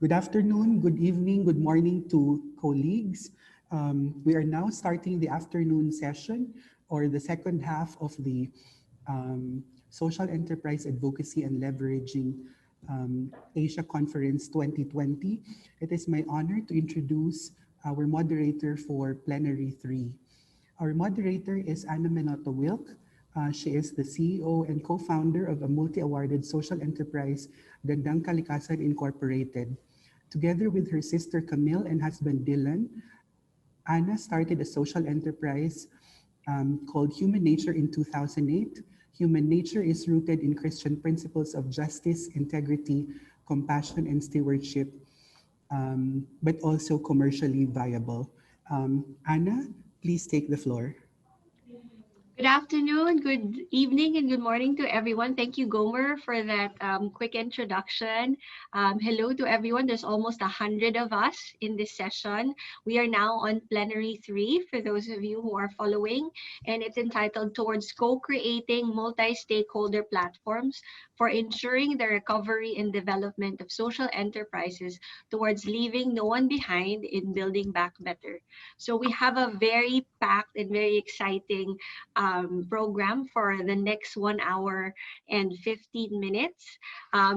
Good afternoon, good evening, good morning to colleagues. We are now starting the afternoon session or the second half of the Social Enterprise Advocacy and Leveraging Asia Conference 2020. It is my honor to introduce our moderator for Plenary 3. Our moderator is Anna Menoto-Wilk. She is the CEO and co-founder of a multi-awarded social enterprise, Gandang Kalikasan Incorporated. Together with her sister Camille and husband Dylan, Anna started a social enterprise called Human Nature in 2008. Human Nature is rooted in Christian principles of justice, integrity, compassion, and stewardship, but also commercially viable. Anna, please take the floor. Good afternoon, good evening, and good morning to everyone. Thank you, Gomer, for that quick introduction. Hello to everyone. There's almost 100 of us in this session. We are now on Plenary 3 for those of you who are following, and it's entitled Towards Co-Creating Multi Stakeholder Platforms for Ensuring the Recovery and Development of Social Enterprises Towards Leaving No One Behind in Building Back Better. So we have a very packed and very exciting program for the next 1 hour and 15 minutes.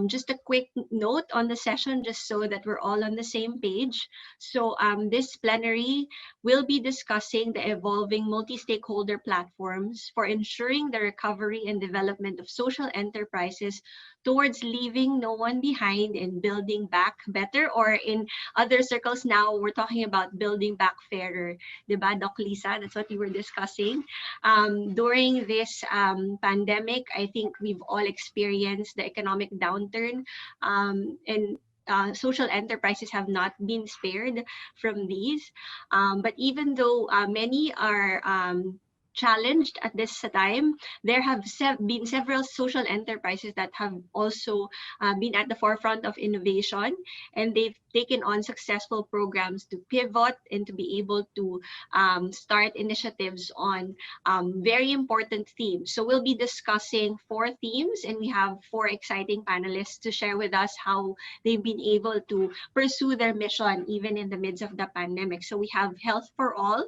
Just a quick note on the session, just so that we're all on the same page. So this plenary will be discussing the evolving multi-stakeholder platforms for ensuring the recovery and development of social enterprises towards leaving no one behind and building back better, or in other circles now, we're talking about building back fairer. Diba, Doc Lisa? That's what we were discussing. During this pandemic, I think we've all experienced the economic downturn, and social enterprises have not been spared from these. But even though many are challenged at this time, there have been several social enterprises that have also been at the forefront of innovation, and they've taken on successful programs to pivot and to be able to start initiatives on very important themes. So we'll be discussing 4 themes, and we have 4 exciting panelists to share with us how they've been able to pursue their mission even in the midst of the pandemic. So we have health for all,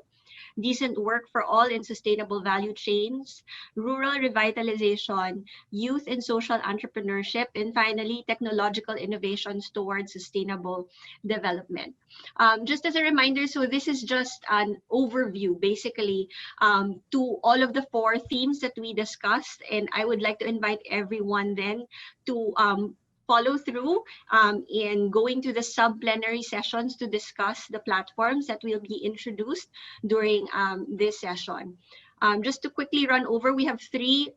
decent work for all in sustainable value chains, rural revitalization, youth and social entrepreneurship, and finally, technological innovations towards sustainable development. Just as a reminder, so this is just an overview, basically, to all of the 4 themes that we discussed, and I would like to invite everyone then to follow through in going to the sub-plenary sessions to discuss the platforms that will be introduced during this session. Just to quickly run over, we have 3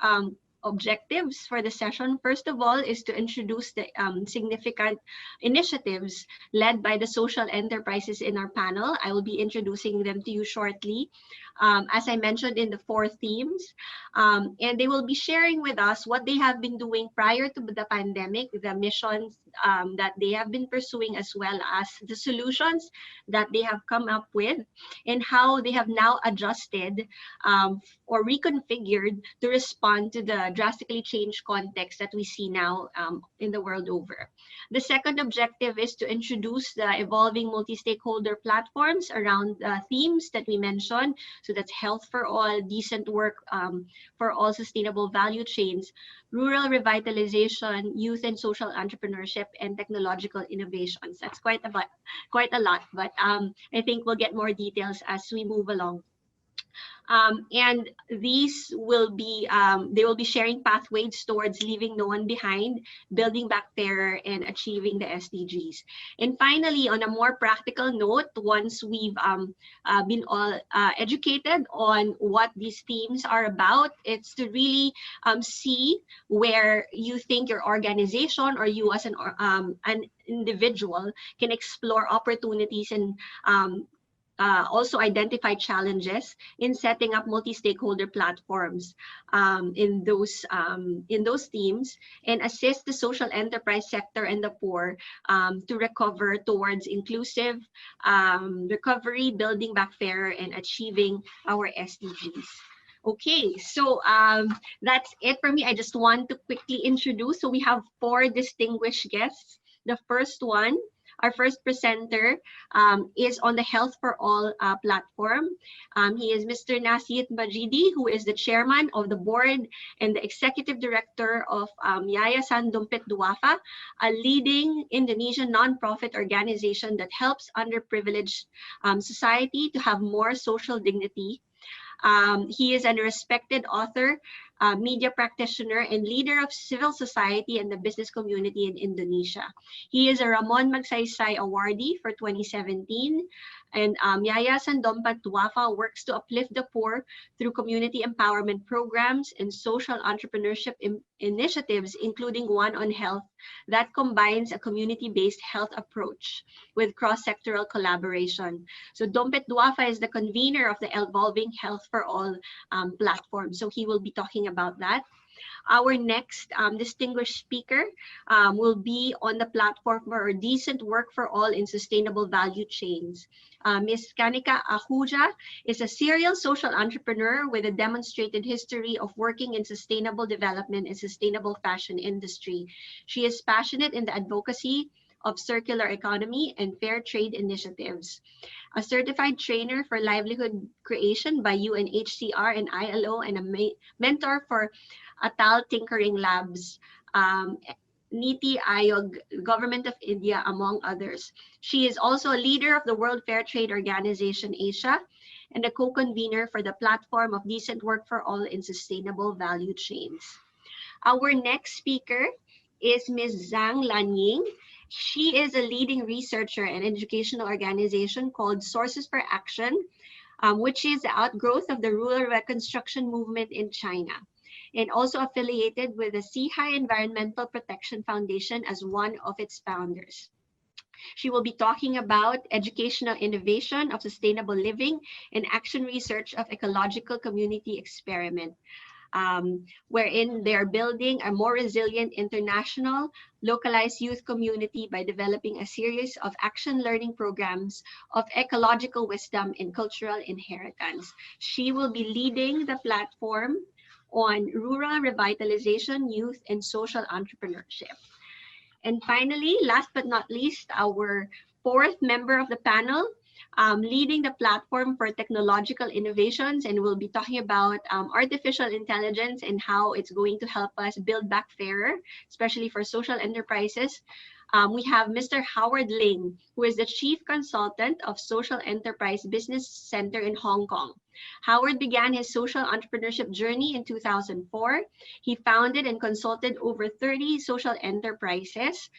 objectives for the session. First of all is to introduce the significant initiatives led by the social enterprises in our panel. I will be introducing them to you shortly. As I mentioned in the 4 themes, and they will be sharing with us what they have been doing prior to the pandemic, the missions that they have been pursuing, as well as the solutions that they have come up with, and how they have now adjusted or reconfigured to respond to the drastically changed context that we see now in the world over. The second objective is to introduce the evolving multi-stakeholder platforms around themes that we mentioned. So that's health for all, decent work for all, sustainable value chains, rural revitalization, youth and social entrepreneurship, and technological innovations. That's quite a lot, but I think we'll get more details as we move along. And these will be, they will be sharing pathways towards leaving no one behind, building back fairer, and achieving the SDGs. And finally, on a more practical note, once we've been all educated on what these themes are about, it's to really see where you think your organization or you as an individual can explore opportunities and also identify challenges in setting up multi-stakeholder platforms in those themes, and assist the social enterprise sector and the poor to recover towards inclusive recovery, building back fairer, and achieving our SDGs. Okay, so that's it for me. I just want to quickly introduce. So we have 4 distinguished guests. The first one Our first presenter is on the Health for All platform. He is Mr. Nasyith Majidi, who is the chairman of the board and the executive director of Yayasan Dompet Dhuafa, a leading Indonesian nonprofit organization that helps underprivileged society to have more social dignity. He is a respected author, media practitioner, and leader of civil society and the business community in Indonesia. He is a Ramon Magsaysay awardee for 2017. And Yayasan Dompet Dhuafa works to uplift the poor through community empowerment programs and social entrepreneurship initiatives, including one on health that combines a community-based health approach with cross-sectoral collaboration. So Dompet Dhuafa is the convener of the Evolving Health for All platform. So he will be talking about that. Our next distinguished speaker will be on the platform for decent work for all in sustainable value chains. Ms. Kanika Ahuja is a serial social entrepreneur with a demonstrated history of working in sustainable development and sustainable fashion industry. She is passionate in the advocacy of circular economy and fair trade initiatives. A certified trainer for livelihood creation by UNHCR and ILO, and a mentor for Atal Tinkering Labs, Niti Aayog, Government of India, among others. She is also a leader of the World Fair Trade Organization Asia and a co-convener for the Platform of Decent Work for All in Sustainable Value Chains. Our next speaker is Ms. Zhang Lanying. She is a leading researcher and educational organization called Sources for Action, which is the outgrowth of the rural reconstruction movement in China, and also affiliated with the Sihai Environmental Protection Foundation as one of its founders. She will be talking about educational innovation of sustainable living and action research of ecological community experiment, wherein they're building a more resilient international localized youth community by developing a series of action learning programs of ecological wisdom and cultural inheritance. She will be leading the platform on rural revitalization, youth, and social entrepreneurship. And finally, last but not least, our fourth member of the panel, leading the platform for technological innovations, and we'll be talking about artificial intelligence and how it's going to help us build back fairer, especially for social enterprises. We have Mr. Howard Ling, who is the Chief Consultant of Social Enterprise Business Center in Hong Kong. Howard began his social entrepreneurship journey in 2004. He founded and consulted over 30 social enterprises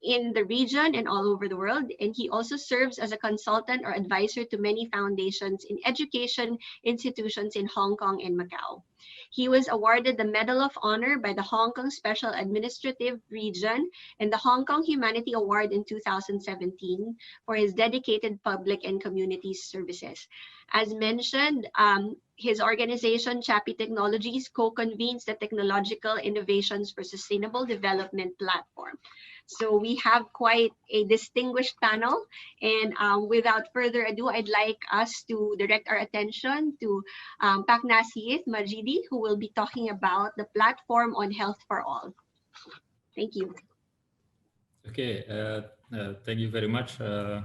in the region and all over the world. And he also serves as a consultant or advisor to many foundations in education institutions in Hong Kong and Macau. He was awarded the Medal of Honor by the Hong Kong Special Administrative Region and the Hong Kong Humanity Award in 2017 for his dedicated public and community services. As mentioned, his organization, Chappy Technologies, co-convenes the Technological Innovations for Sustainable Development platform. So we have quite a distinguished panel, and without further ado, I'd like us to direct our attention to Pak Nasyith Majidi, who will be talking about the platform on health for all. Thank you. Okay, thank you very much. Good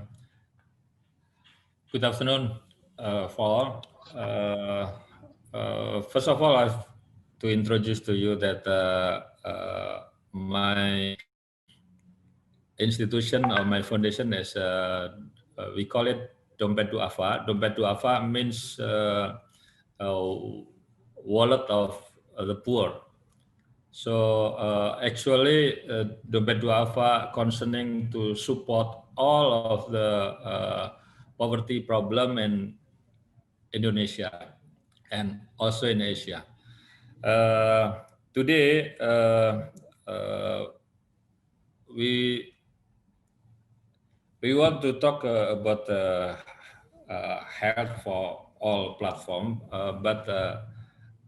afternoon, for all. First of all, I have to introduce to you that my institution or my foundation is, we call it Dompet Dhuafa. Dompet Dhuafa means wallet of the poor. So actually, Dompet Dhuafa concerning to support all of the poverty problem in Indonesia and also in Asia. Today, we want to talk about health for all platform, but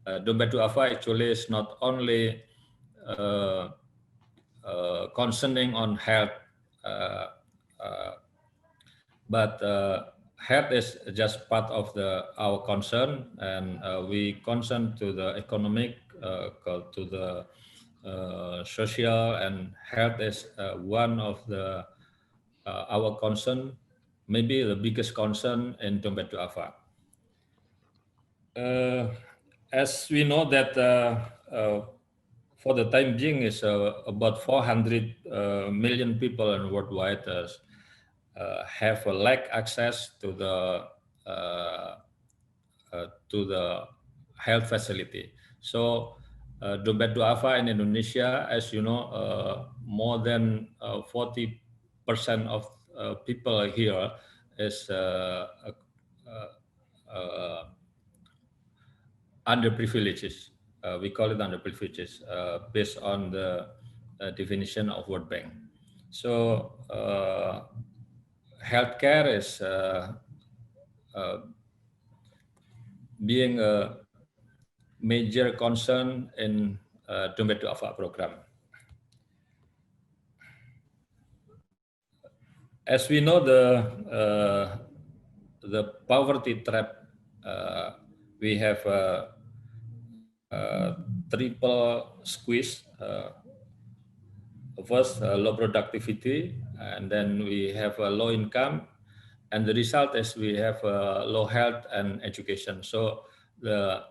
Dompet Dhuafa actually is not only concerning on health, but health is just part of our concern, and we concern to the economic, to the social, and health is one of the our concern, maybe the biggest concern in Dompet Dhuafa. As we know that for the time being is about 400 million people in worldwide have a lack access uh, to the health facility. So Dompet Dhuafa in Indonesia, as you know, more than 40% of people here is underprivileged. We call it underprivileged based on the definition of World Bank. So healthcare is being a major concern in Dompet Dhuafa program. As we know, the poverty trap, we have triple squeeze. First, low productivity, and then we have a low income, and the result is we have low health and education. So the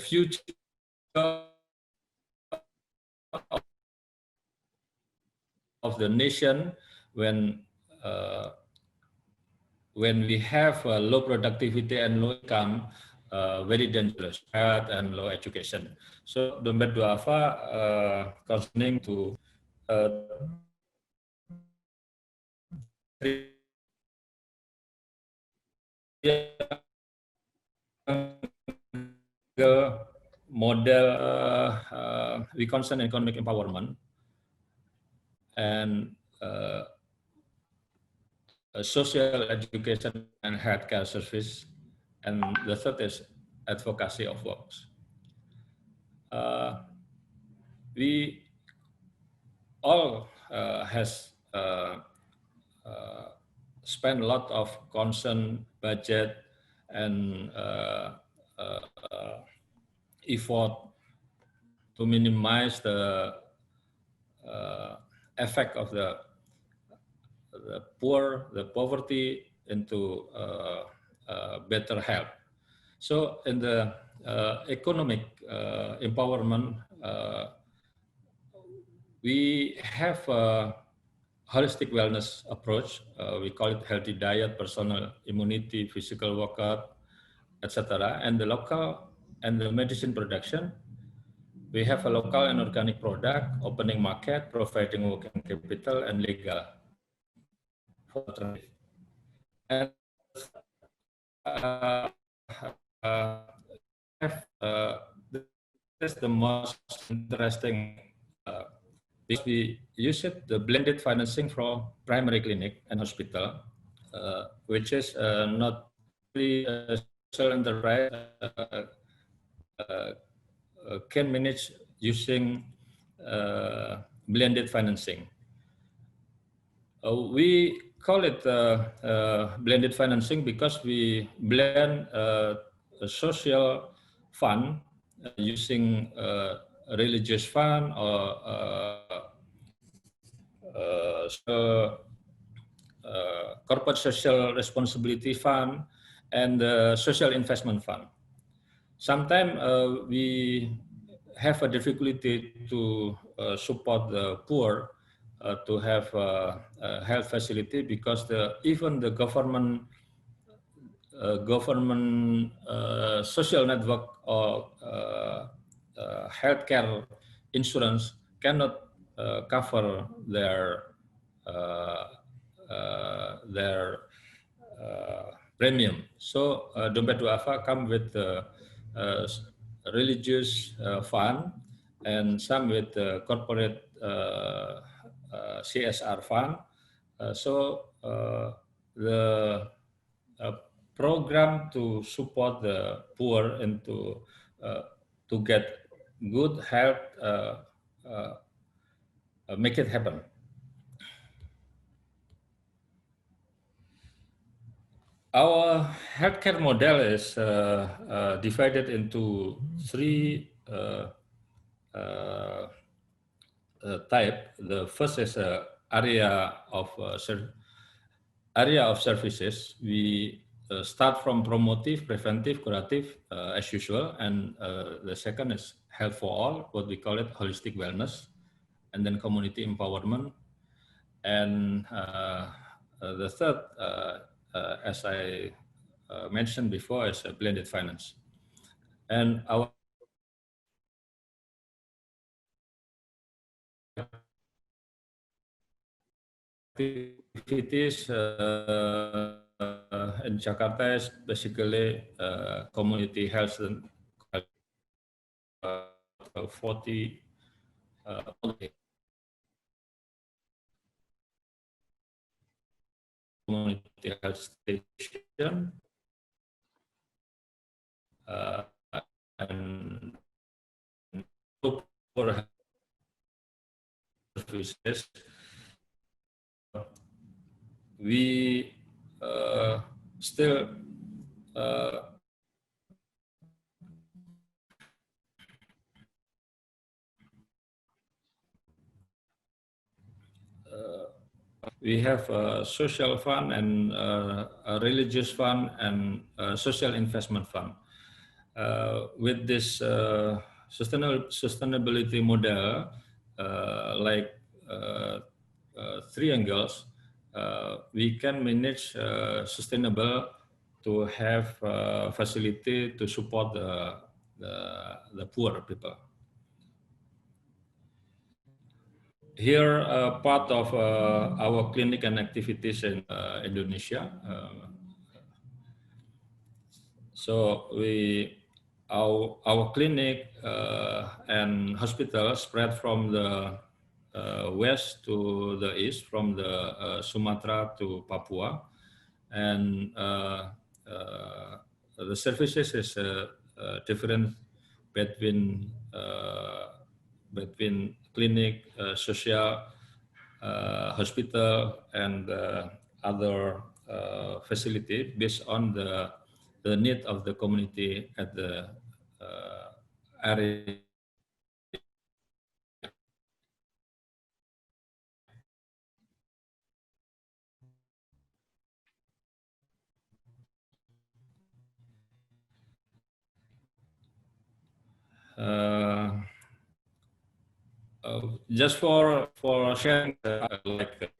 future of the nation when we have low productivity and low income, very dangerous, health and low education. So Dompet Dhuafa concerning to model, we concern economic empowerment and social education and healthcare service, and the third is advocacy of works. We all has spent a lot of concern, budget, and effort to minimize the effect of the poverty into better health. So in the economic empowerment, we have a holistic wellness approach. We call it healthy diet, personal immunity, physical workout, etc. And the local and the medicine production, we have a local and organic product, opening market, providing working capital and legal for trade. And that's the most interesting because we use it, the blended financing for primary clinic and hospital, which is not really a social enterprise can manage using blended financing. We call it blended financing because we blend a social fund using religious fund or corporate social responsibility fund and the social investment fund. Sometimes we have a difficulty to support the poor to have a health facility because even the government social network or healthcare insurance cannot cover their premium. So Dompet Dhuafa come with religious fund and some with corporate CSR fund. So the program to support the poor and to get good health, make it happen. Our healthcare model is divided into three type. The first is area of area of services. We start from promotive, preventive, curative, as usual, and the second is health for all, what we call it holistic wellness, and then community empowerment, and the third, as I mentioned before, is blended finance. And our activities in Jakarta is basically community health and 40 community health station and for services. We still we have a social fund and a religious fund and a social investment fund. With this sustainability model, like three angles, we can manage sustainable to have facility to support the poor people. Here, part of our clinic and activities in Indonesia. So our clinic and hospital spread from the west to the east, from the Sumatra to Papua, and the services is different between clinic, social, hospital, and other facility based on the need of the community at the area. Just for sharing, like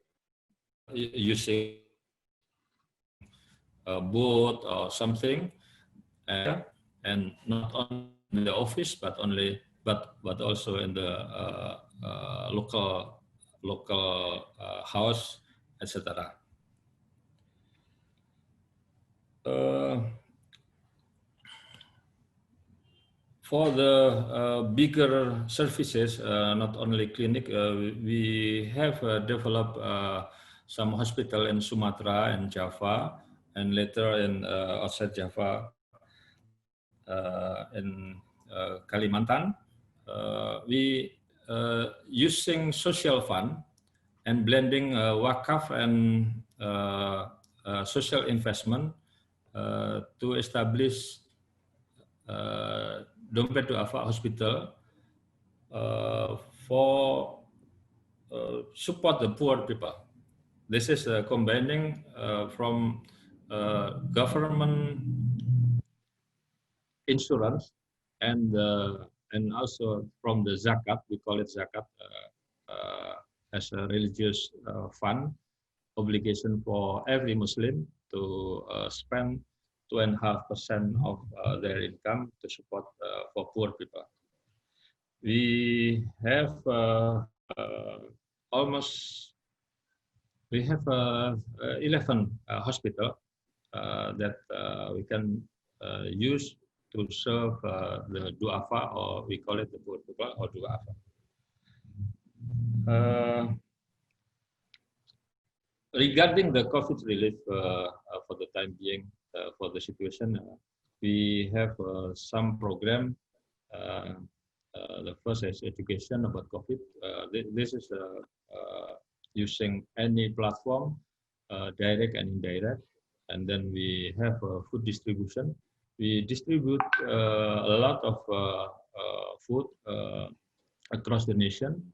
using a boat or something, and not only in the office, but also in the local house, etc. For the bigger services, not only clinic, we have developed some hospital in Sumatra and Java, and later in outside Java, in Kalimantan. We using social fund and blending wakaf and social investment to establish Dompet Dhuafa Hospital for support the poor people. This is combining from government insurance and also from the zakat. We call it zakat as a religious fund obligation for every Muslim to spend 2.5% of their income to support for poor people. We have we have 11 hospital that we can use to serve the Dhuafa, or we call it the poor people, or Dhuafa. Regarding the COVID relief for the time being, for the situation, we have some program. The first is education about COVID. This is using any platform, direct and indirect. And then we have food distribution. We distribute a lot of food across the nation.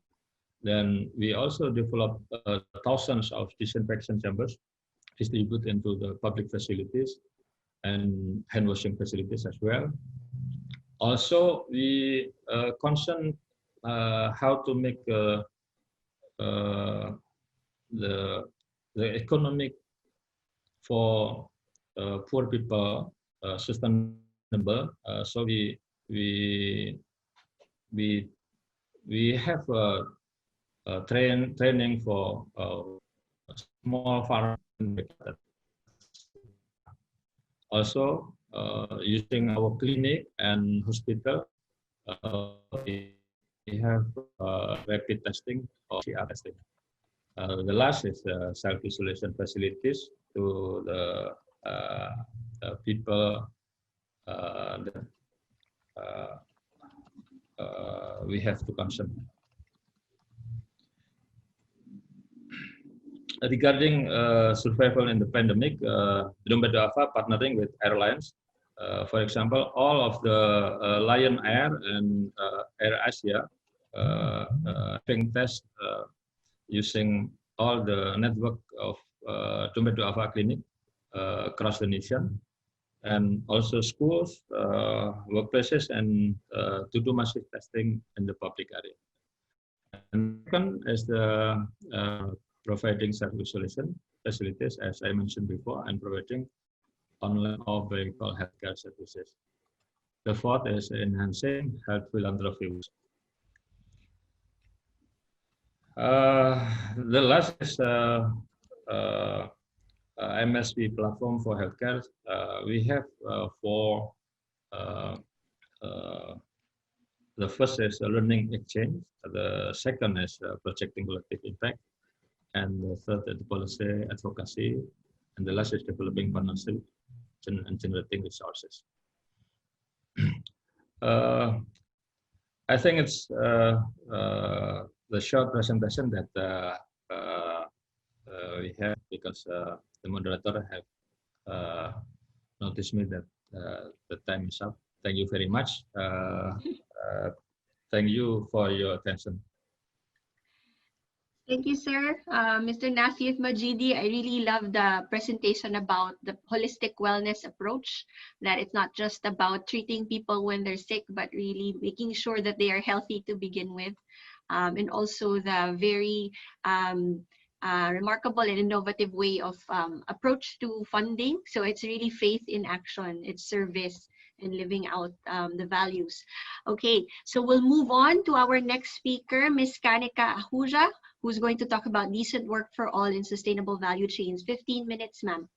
Then we also developed thousands of disinfection chambers distributed into the public facilities and hand washing facilities as well. Also, we concern how to make the economic for poor people sustainable. So we have training for small farm. Also, using our clinic and hospital, we have rapid testing or PCR testing. The last is self-isolation facilities to the people that we have to concern. Regarding survival in the pandemic, Dompet Dhuafa partnering with airlines. For example, all of the Lion Air and Air Asia having tests using all the network of Dompet Dhuafa clinic across the nation, and also schools, workplaces, and to do massive testing in the public area. And second is the providing self-isolation facilities, as I mentioned before, and providing online or vehicle healthcare services. The fourth is enhancing health philanthropy. The last is MSP platform for healthcare. We have four. The first is learning exchange. The second is projecting collective impact. And the third is policy advocacy. And the last is developing partnership and generating resources. I think it's the short presentation that we have, because the moderator have noticed me that the time is up. Thank you very much. Thank you for your attention. Thank you, sir. Mr. Nasyith Majidi, I really love the presentation about the holistic wellness approach, that it's not just about treating people when they're sick, but really making sure that they are healthy to begin with. And also the very remarkable and innovative way of approach to funding. So it's really faith in action, it's service, and living out the values. Okay, so we'll move on to our next speaker, Ms. Kanika Ahuja, who's going to talk about decent work for all in sustainable value chains. 15 minutes, ma'am.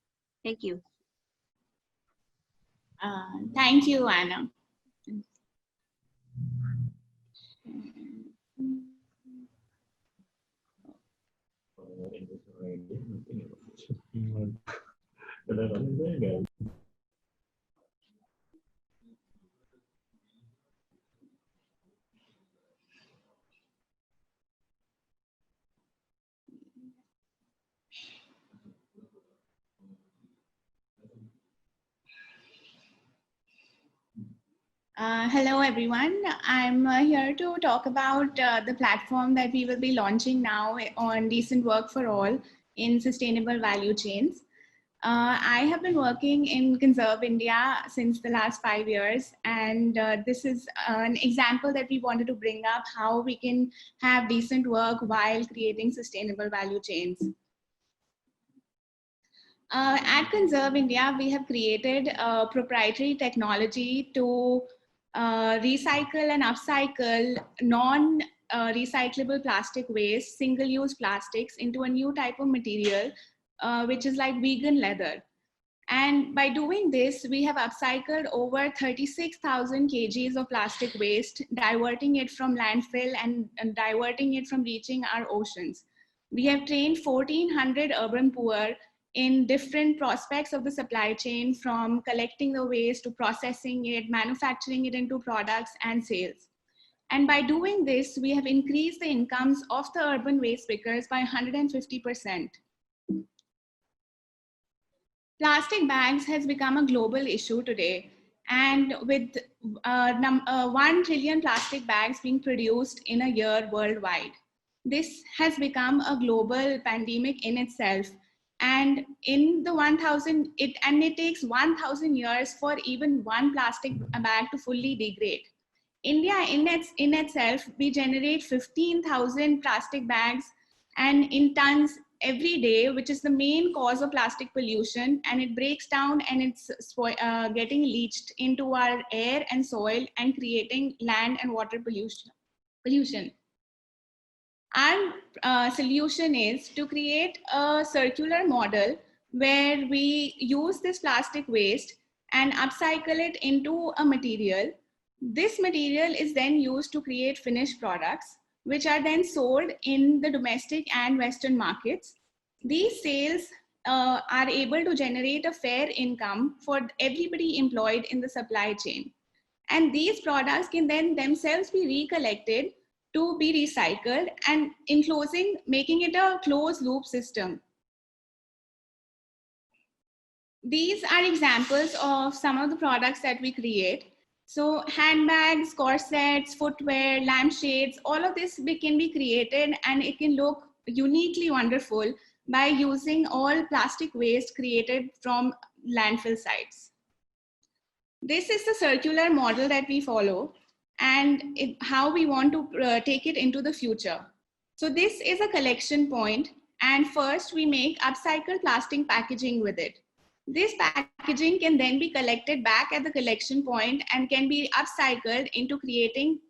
Thank you. Thank you, Anna. Hello, everyone. I'm here to talk about the platform that we will be launching now on decent work for all in sustainable value chains. I have been working in Conserve India since the last 5 years, and this is an example that we wanted to bring up, how we can have decent work while creating sustainable value chains. At Conserve India, we have created a proprietary technology to recycle and upcycle non-recyclable plastic waste, single-use plastics, into a new type of material, which is like vegan leather. And by doing this, we have upcycled over 36,000 kgs of plastic waste, diverting it from landfill and diverting it from reaching our oceans. We have trained 1,400 urban poor in different prospects of the supply chain, from collecting the waste to processing it, manufacturing it into products and sales. And by doing this, we have increased the incomes of the urban waste pickers by 150%. Plastic bags has become a global issue today. And with 1 trillion plastic bags being produced in a year worldwide. This has become a global pandemic in itself. And in the 1000, it takes 1000 years for even one plastic bag to fully degrade. India in itself, we generate 15,000 plastic bags and in tons every day, which is the main cause of plastic pollution, and it breaks down and it's getting leached into our air and soil and creating land and water pollution. Our solution is to create a circular model where we use this plastic waste and upcycle it into a material. This material is then used to create finished products, which are then sold in the domestic and Western markets. These sales are able to generate a fair income for everybody employed in the supply chain. And these products can then themselves be recollected to be recycled, and in closing, making it a closed loop system. These are examples of some of the products that we create. So handbags, corsets, footwear, lampshades, all of this can be created and it can look uniquely wonderful by using all plastic waste created from landfill sites. This is the circular model that we follow and how we want to take it into the future. So this is a collection point, and first we make upcycled plastic packaging with it. This packaging can then be collected back at the collection point and can be upcycled into creating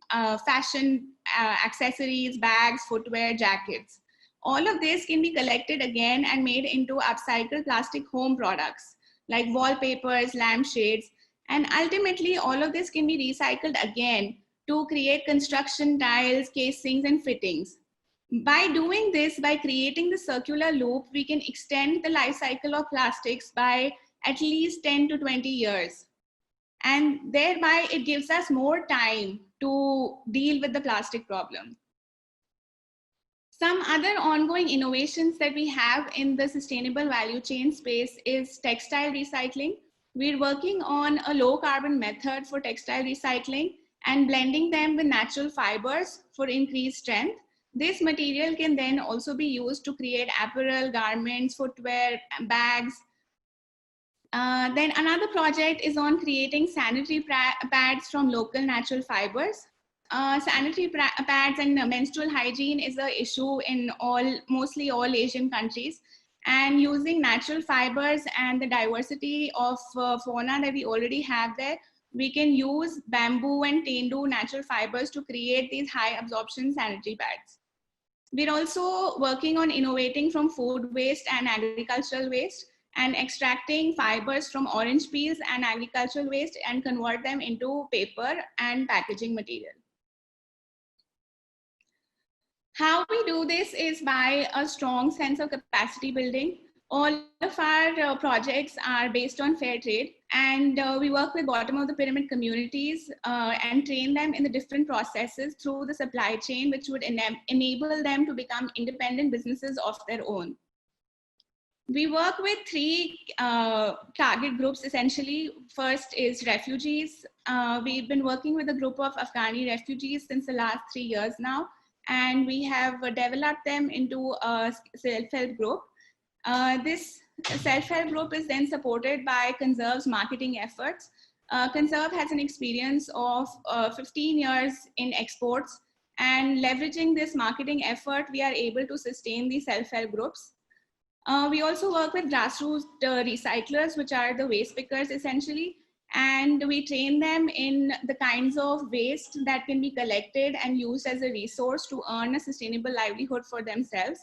fashion accessories, bags, footwear, jackets. All of this can be collected again and made into upcycled plastic home products like wallpapers, lampshades, and ultimately all of this can be recycled again to create construction tiles, casings, and fittings. By doing this, by creating the circular loop, we can extend the life cycle of plastics by at least 10 to 20 years. And thereby it gives us more time to deal with the plastic problem. Some other ongoing innovations that we have in the sustainable value chain space is textile recycling. We're working on a low carbon method for textile recycling and blending them with natural fibers for increased strength. This material can then also be used to create apparel, garments, footwear, bags. Then another project is on creating sanitary pads from local natural fibers. Sanitary pads and menstrual hygiene is an issue in mostly all Asian countries. And using natural fibers and the diversity of fauna that we already have there, we can use bamboo and tendu natural fibers to create these high absorption sanitary pads. We're also working on innovating from food waste and agricultural waste and extracting fibers from orange peels and agricultural waste and convert them into paper and packaging material. How we do this is by a strong sense of capacity building. All of our projects are based on fair trade, and we work with bottom of the pyramid communities and train them in the different processes through the supply chain, which would enable them to become independent businesses of their own. We work with three target groups essentially. First is refugees. We've been working with a group of Afghani refugees since the last 3 years now, and we have developed them into a self-help group. This self-help group is then supported by Conserve's marketing efforts. Conserve has an experience of 15 years in exports, and leveraging this marketing effort, we are able to sustain the self-help groups. We also work with grassroots recyclers, which are the waste pickers essentially, and we train them in the kinds of waste that can be collected and used as a resource to earn a sustainable livelihood for themselves.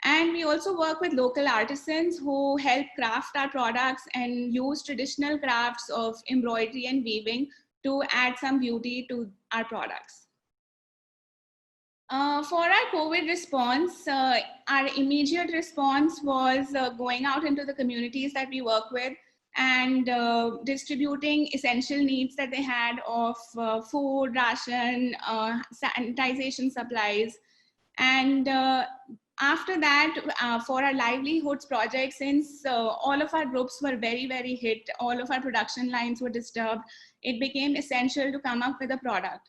And we also work with local artisans who help craft our products and use traditional crafts of embroidery and weaving to add some beauty to our products. For our COVID response, our immediate response was going out into the communities that we work with and distributing essential needs that they had of food, ration, sanitization supplies. And after that, for our livelihoods project, since all of our groups were very, very hit, all of our production lines were disturbed, it became essential to come up with a product.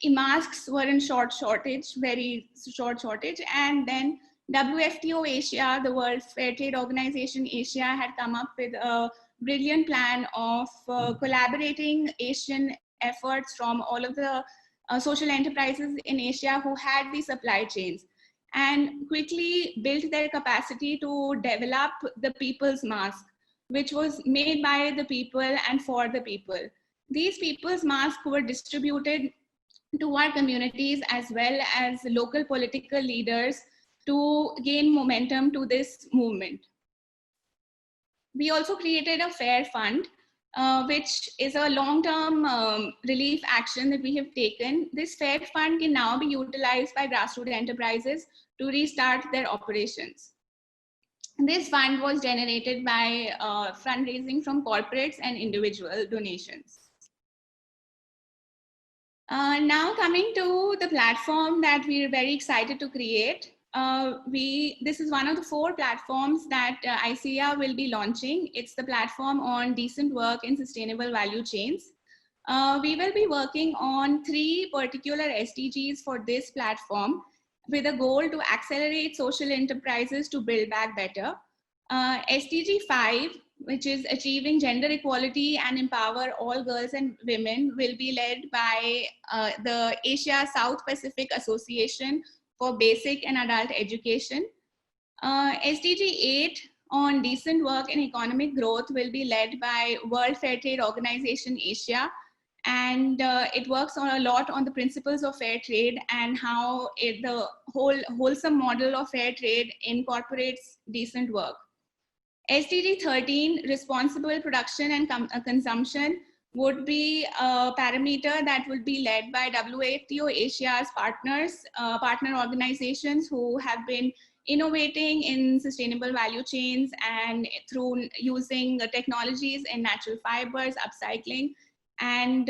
masks were in very short shortage. And then WFTO Asia, the World Fair Trade Organization Asia, had come up with a brilliant plan of collaborating Asian efforts from all of the social enterprises in Asia who had these supply chains, and quickly built their capacity to develop the people's mask, which was made by the people and for the people. These people's masks were distributed to our communities as well as local political leaders to gain momentum to this movement. We also created a fair fund, which is a long-term relief action that we have taken. This fair fund can now be utilized by grassroots enterprises to restart their operations. This fund was generated by fundraising from corporates and individual donations. Now coming to the platform that we're very excited to create. This is one of the 4 platforms that ICEA will be launching. It's the platform on decent work and sustainable value chains. We will be working on 3 particular SDGs for this platform with a goal to accelerate social enterprises to build back better. SDG 5, which is achieving gender equality and empower all girls and women, will be led by the Asia South Pacific Association for Basic and Adult Education. SDG 8 on decent work and economic growth will be led by World Fair Trade Organization Asia, and it works on a lot on the principles of fair trade and how the wholesome model of fair trade incorporates decent work. SDG 13, responsible production and consumption, would be a parameter that will be led by WFTO Asia's partner organizations who have been innovating in sustainable value chains and through using technologies in natural fibers, upcycling, and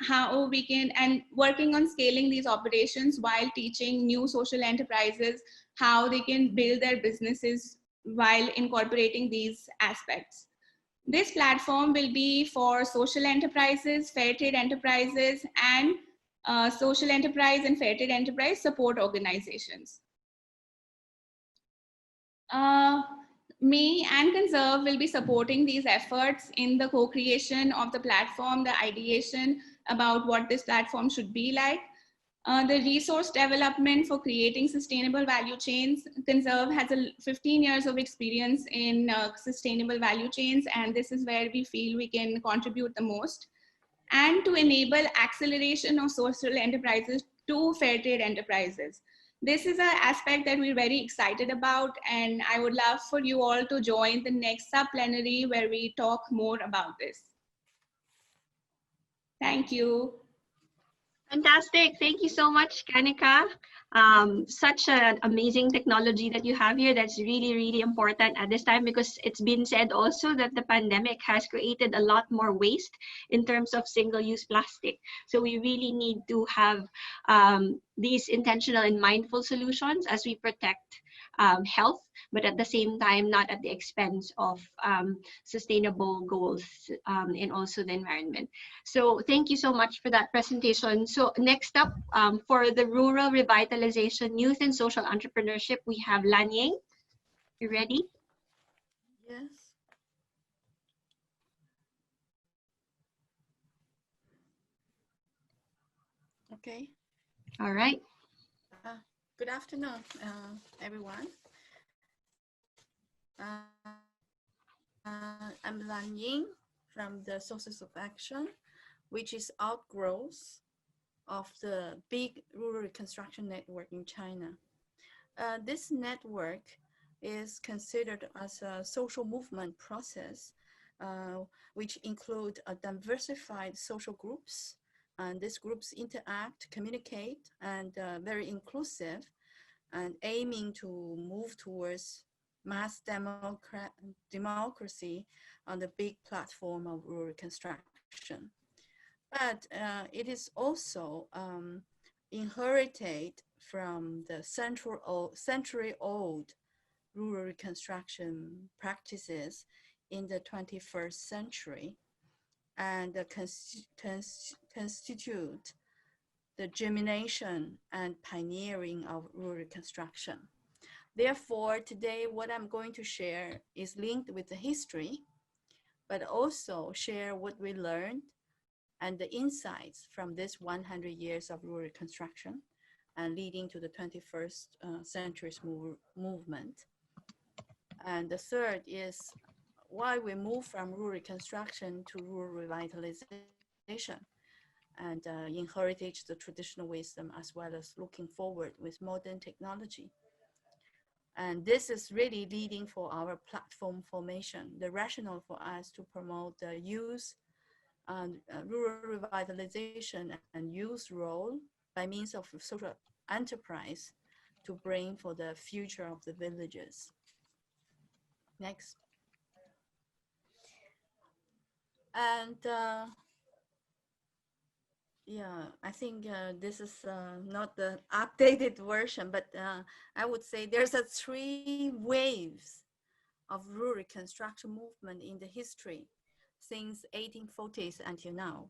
how we can, and working on scaling these operations while teaching new social enterprises how they can build their businesses while incorporating these aspects. This platform will be for social enterprises, fair trade enterprises, and social enterprise and fair trade enterprise support organizations. Me and Conserve will be supporting these efforts in the co-creation of the platform, the ideation about what this platform should be like. The resource development for creating sustainable value chains. Conserve has 15 years of experience in sustainable value chains, and this is where we feel we can contribute the most. And to enable acceleration of social enterprises to fair trade enterprises. This is an aspect that we're very excited about, and I would love for you all to join the next sub-plenary where we talk more about this. Thank you. Fantastic. Thank you so much, Kanika. Such an amazing technology that you have here that's really, really important at this time, because it's been said also that the pandemic has created a lot more waste in terms of single-use plastic. So we really need to have these intentional and mindful solutions as we protect health, but at the same time, not at the expense of sustainable goals and also the environment. So thank you so much for that presentation. So next up, for the Rural Revitalization, Youth and Social Entrepreneurship, we have Lan Ying. You ready? Yes. Okay. All right. Good afternoon, everyone. I'm Lan Ying from the Sources of Action, which is outgrowth of the big rural reconstruction network in China. This network is considered as a social movement process, which include a diversified social groups. And these groups interact, communicate, and very inclusive, and aiming to move towards mass democracy on the big platform of rural reconstruction. But it is also inherited from the century-old rural reconstruction practices in the 21st century, and constitute the germination and pioneering of rural construction. Therefore, today what I'm going to share is linked with the history, but also share what we learned and the insights from this 100 years of rural construction and leading to the 21st century's movement. And the third is why we move from rural construction to rural revitalization and inheritage the traditional wisdom as well as looking forward with modern technology. And this is really leading for our platform formation, the rationale for us to promote the youth and rural revitalization and youth role by means of social enterprise to bring for the future of the villages. Next. And yeah, I think this is not the updated version, but I would say there's a 3 waves of rural construction movement in the history since 1840s until now.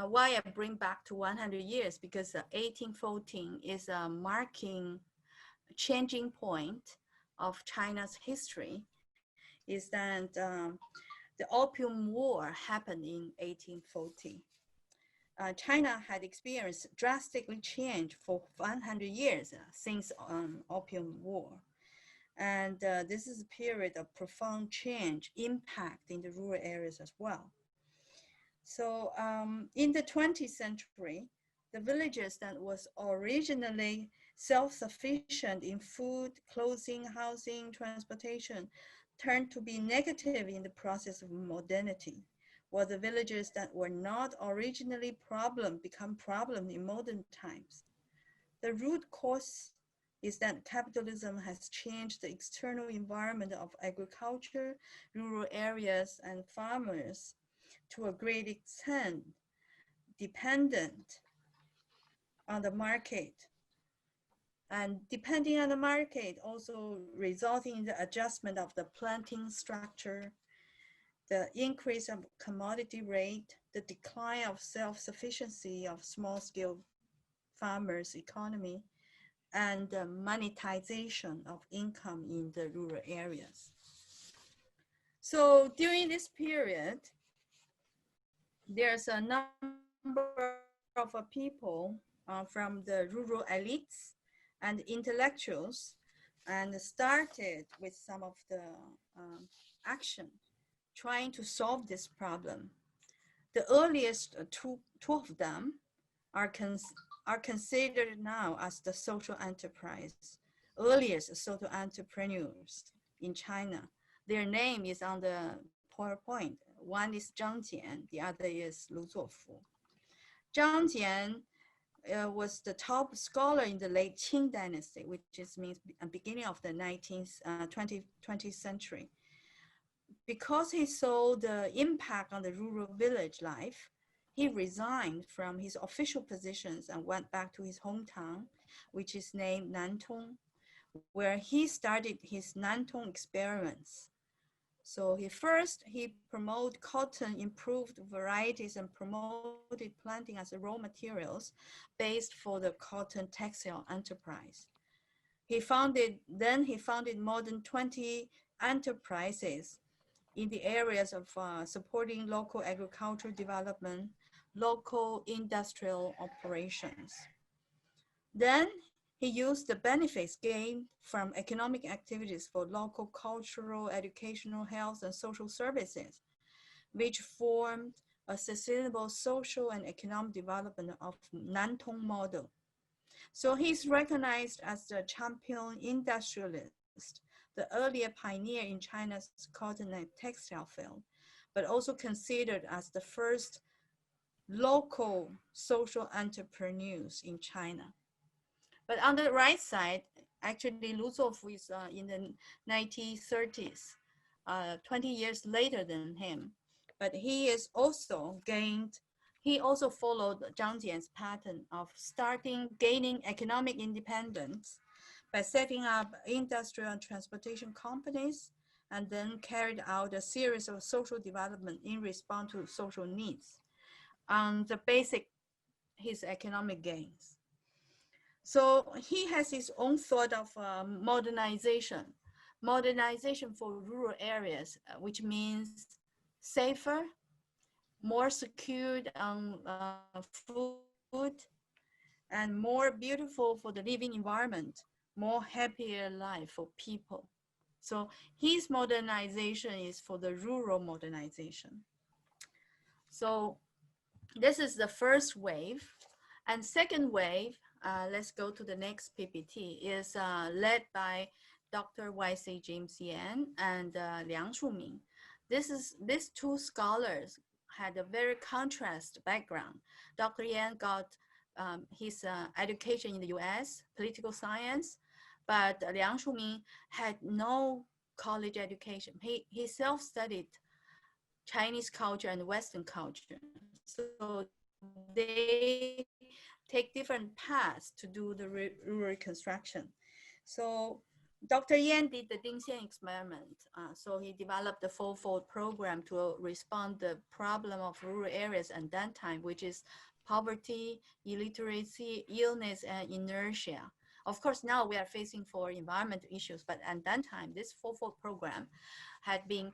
Why I bring back to 100 years, because 1814 is a marking changing point of China's history, is that the Opium War happened in 1840. China had experienced drastically change for 100 years since Opium War. And this is a period of profound change, impact in the rural areas as well. So in the 20th century, the villages that was originally self-sufficient in food, clothing, housing, transportation, turned to be negative in the process of modernity, while the villages that were not originally problem become problem in modern times. The root cause is that capitalism has changed the external environment of agriculture, rural areas, and farmers to a great extent, dependent on the market. And depending on the market, also resulting in the adjustment of the planting structure, the increase of commodity rate, the decline of self-sufficiency of small-scale farmers' economy, and the monetization of income in the rural areas. So during this period, there's a number of people from the rural elites and intellectuals, and started with some of the action trying to solve this problem. The earliest two of them are considered now as the social enterprise, earliest social entrepreneurs in China. Their name is on the PowerPoint. One is Zhang Jian, the other is Lu Zuofu. Zhang Jian was the top scholar in the late Qing dynasty, which means beginning of the 20th century. Because he saw the impact on the rural village life, he resigned from his official positions and went back to his hometown, which is named Nantong, where he started his Nantong experiments. So he promoted cotton, improved varieties, and promoted planting as raw materials based for the cotton textile enterprise. Then he founded more than 20 enterprises in the areas of supporting local agricultural development, local industrial operations. Then he used the benefits gained from economic activities for local cultural, educational, health, and social services, which formed a sustainable social and economic development of Nantong model. So he's recognized as the champion industrialist, the earlier pioneer in China's cotton and textile field, but also considered as the first local social entrepreneurs in China. But on the right side, actually Lu Zuofu is in the 1930s, 20 years later than him. But he also followed Zhang Jian's pattern of gaining economic independence by setting up industrial and transportation companies, and then carried out a series of social development in response to social needs on the basic his economic gains. So he has his own thought of modernization for rural areas, which means safer, more secured on food, and more beautiful for the living environment, more happier life for people. So his modernization is for the rural modernization. So this is the first wave. And second wave, let's go to the next PPT, is led by Dr. Y.C. James Yan and Liang Shuming. These two scholars had a very contrast background. Dr. Yan got his education in the US, political science, but Liang Shuming had no college education. He self-studied Chinese culture and Western culture. So they take different paths to do the rural construction. So Dr. Yan did the Dingxian experiment. So he developed the fourfold program to respond to the problem of rural areas at that time, which is poverty, illiteracy, illness, and inertia. Of course, now we are facing for environmental issues, but at that time, this fourfold program had been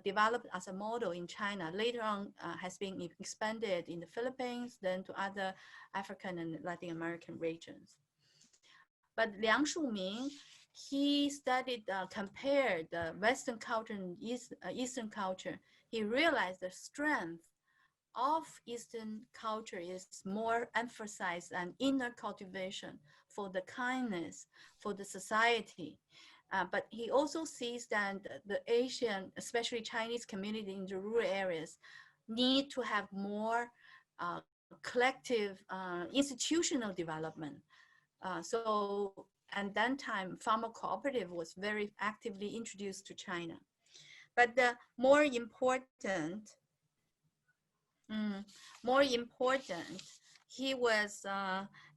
developed as a model in China. Later on, has been expanded in the Philippines, then to other African and Latin American regions. But Liang Shuming, he studied, compared the Western culture and Eastern culture. He realized the strength of Eastern culture is more emphasized on inner cultivation for the kindness, for the society. But he also sees that the Asian, especially Chinese community in the rural areas, need to have more collective institutional development. So at that time, farmer cooperative was very actively introduced to China. But the more important, he was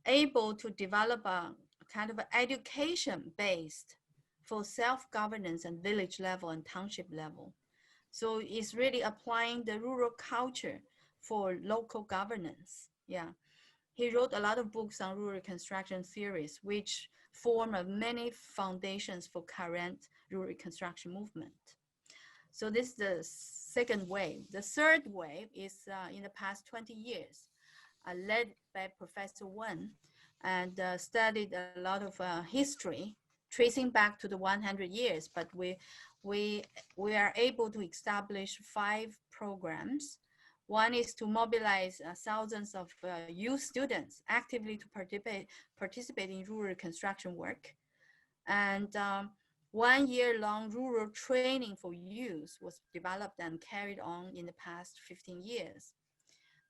able to develop a kind of education-based for self-governance and village level and township level. So it's really applying the rural culture for local governance. Yeah. He wrote a lot of books on rural construction theories, which form many foundations for current rural construction movement. So this is the second wave. The third wave is in the past 20 years, led by Professor Wen, and studied a lot of history, tracing back to the 100 years, but we are able to establish 5 programs. One is to mobilize thousands of youth students actively to participate in rural construction work. And 1 year-long rural training for youth was developed and carried on in the past 15 years.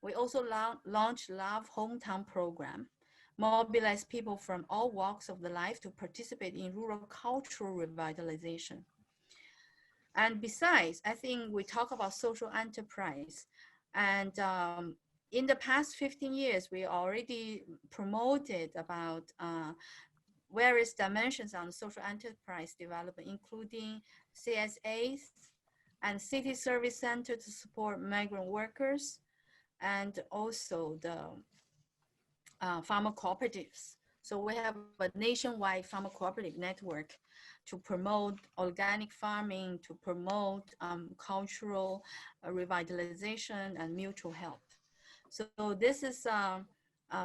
We also launched Love Hometown program, mobilize people from all walks of the life to participate in rural cultural revitalization. And besides, I think we talk about social enterprise. And in the past 15 years, we already promoted about various dimensions on social enterprise development, including CSAs and city service center to support migrant workers, and also the farmer cooperatives. So we have a nationwide farmer cooperative network to promote organic farming, to promote cultural revitalization and mutual help. So this is a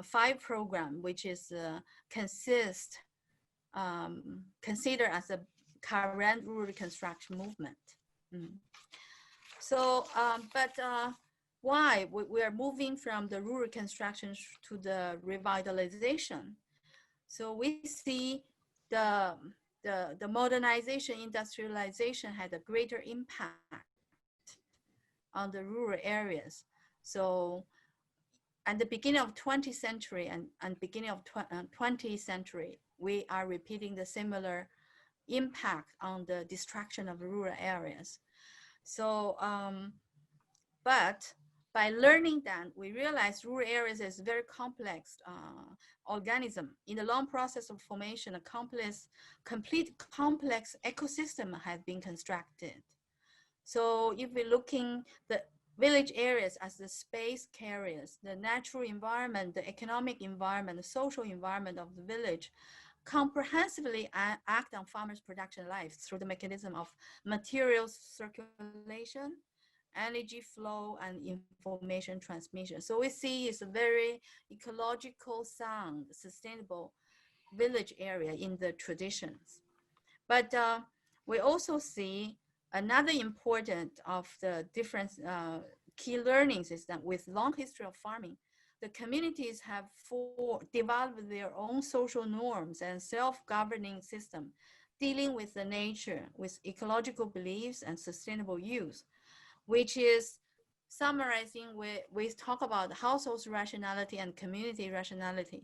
5 program, which is considered as a current rural construction movement. So, why we are moving from the rural construction to the revitalization? So we see the modernization, industrialization had a greater impact on the rural areas. So at the beginning of 20th century and beginning of 20th century, we are repeating the similar impact on the destruction of rural areas. So, but by learning that, we realize rural areas is a very complex organism. In the long process of formation, a complete complex ecosystem has been constructed. So if we're looking village areas as the space carriers, the natural environment, the economic environment, the social environment of the village, comprehensively act on farmers' production life through the mechanism of materials circulation, energy flow, and information transmission. So we see it's a very ecological, sound, sustainable village area in the traditions. But we also see another important of the different key learnings is that with long history of farming, the communities have developed their own social norms and self-governing system dealing with the nature, with ecological beliefs and sustainable use, which is summarizing, we talk about household rationality and community rationality.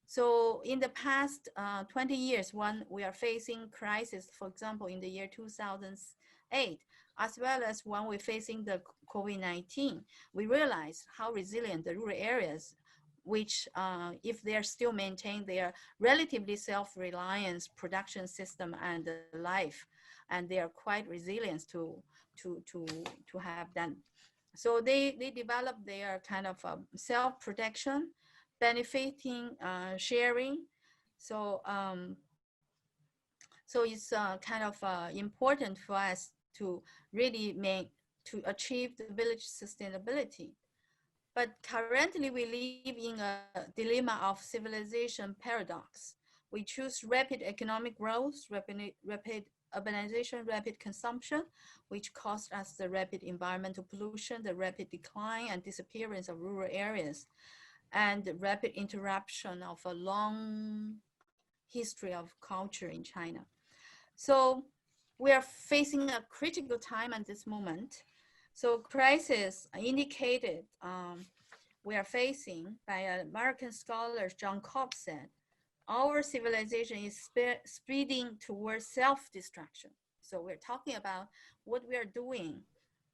So in the past 20 years, when we are facing crisis, for example, in the year 2008, as well as when we're facing the COVID-19, we realize how resilient the rural areas, which if they are still maintain their relatively self-reliance production system and life, and they are quite resilient to have that. So they develop their kind of self-protection, benefiting, sharing. So so it's kind of important for us to really to achieve the village sustainability. But currently we live in a dilemma of civilization paradox. We choose rapid economic growth, rapid urbanization, rapid consumption, which caused us the rapid environmental pollution, the rapid decline and disappearance of rural areas, and the rapid interruption of a long history of culture in China. So we are facing a critical time at this moment. So crisis indicated we are facing by American scholar John Cobb said, our civilization is spreading towards self-destruction. So we're talking about what we are doing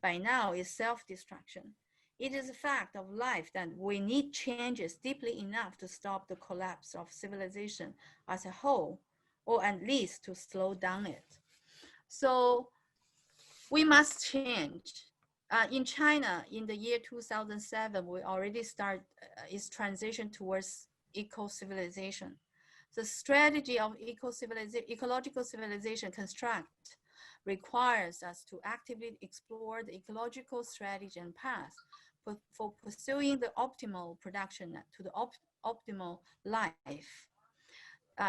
by now is self-destruction. It is a fact of life that we need changes deeply enough to stop the collapse of civilization as a whole, or at least to slow down it. So we must change. In China, in the year 2007, we already start its transition towards eco-civilization. The strategy of ecological civilization construct requires us to actively explore the ecological strategy and path for pursuing the optimal production to the optimal life.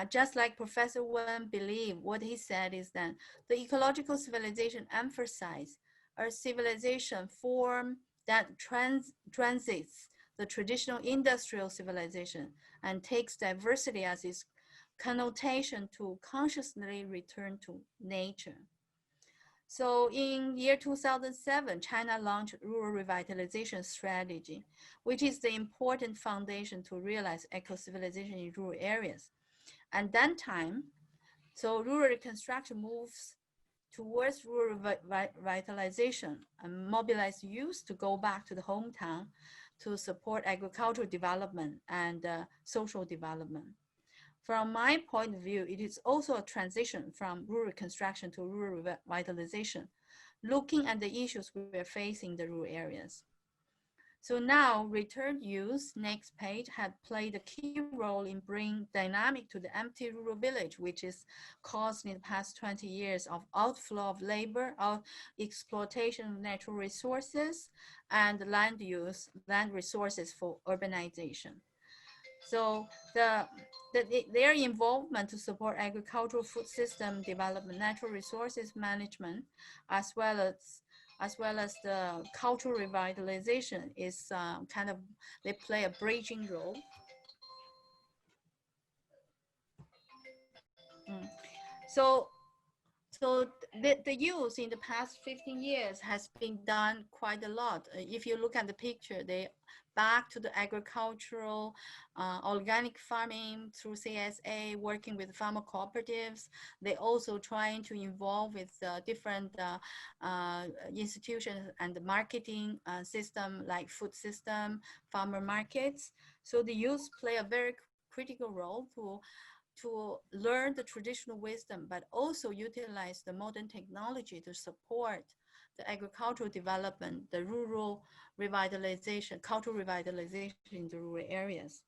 Just like Professor Wen believed, what he said is that the ecological civilization emphasizes a civilization form that transits the traditional industrial civilization and takes diversity as its connotation to consciously return to nature. So in year 2007, China launched rural revitalization strategy, which is the important foundation to realize eco-civilization in rural areas. And that time, so rural reconstruction moves towards rural revitalization and mobilize youth to go back to the hometown to support agricultural development and social development. From my point of view, it is also a transition from rural construction to rural revitalization, looking at the issues we are facing in the rural areas. So now, returned youth, next page, have played a key role in bringing dynamic to the empty rural village, which is caused in the past 20 years of outflow of labor, of exploitation of natural resources, and land use, land resources for urbanization. So their involvement to support agricultural food system development, natural resources management, as well as the cultural revitalization is kind of, they play a bridging role. So the use in the past 15 years has been done quite a lot. If you look at the picture, they back to the agricultural, organic farming through CSA, working with farmer cooperatives. They also trying to involve with different institutions and the marketing system like food system, farmer markets. So the youth play a very critical role to learn the traditional wisdom, but also utilize the modern technology to support the agricultural development, the rural revitalization, cultural revitalization in the rural areas.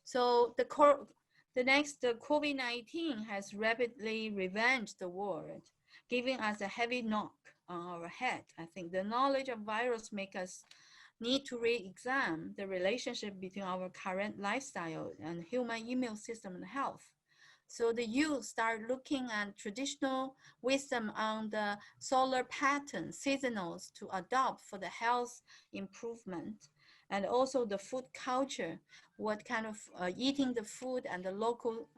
So the COVID-19 has rapidly revenged the world, giving us a heavy knock on our head. I think the knowledge of virus makes us need to re-examine the relationship between our current lifestyle and human immune system and health. So the youth start looking at traditional wisdom on the solar pattern, seasonals to adopt for the health improvement, and also the food culture, what kind of eating the food and the local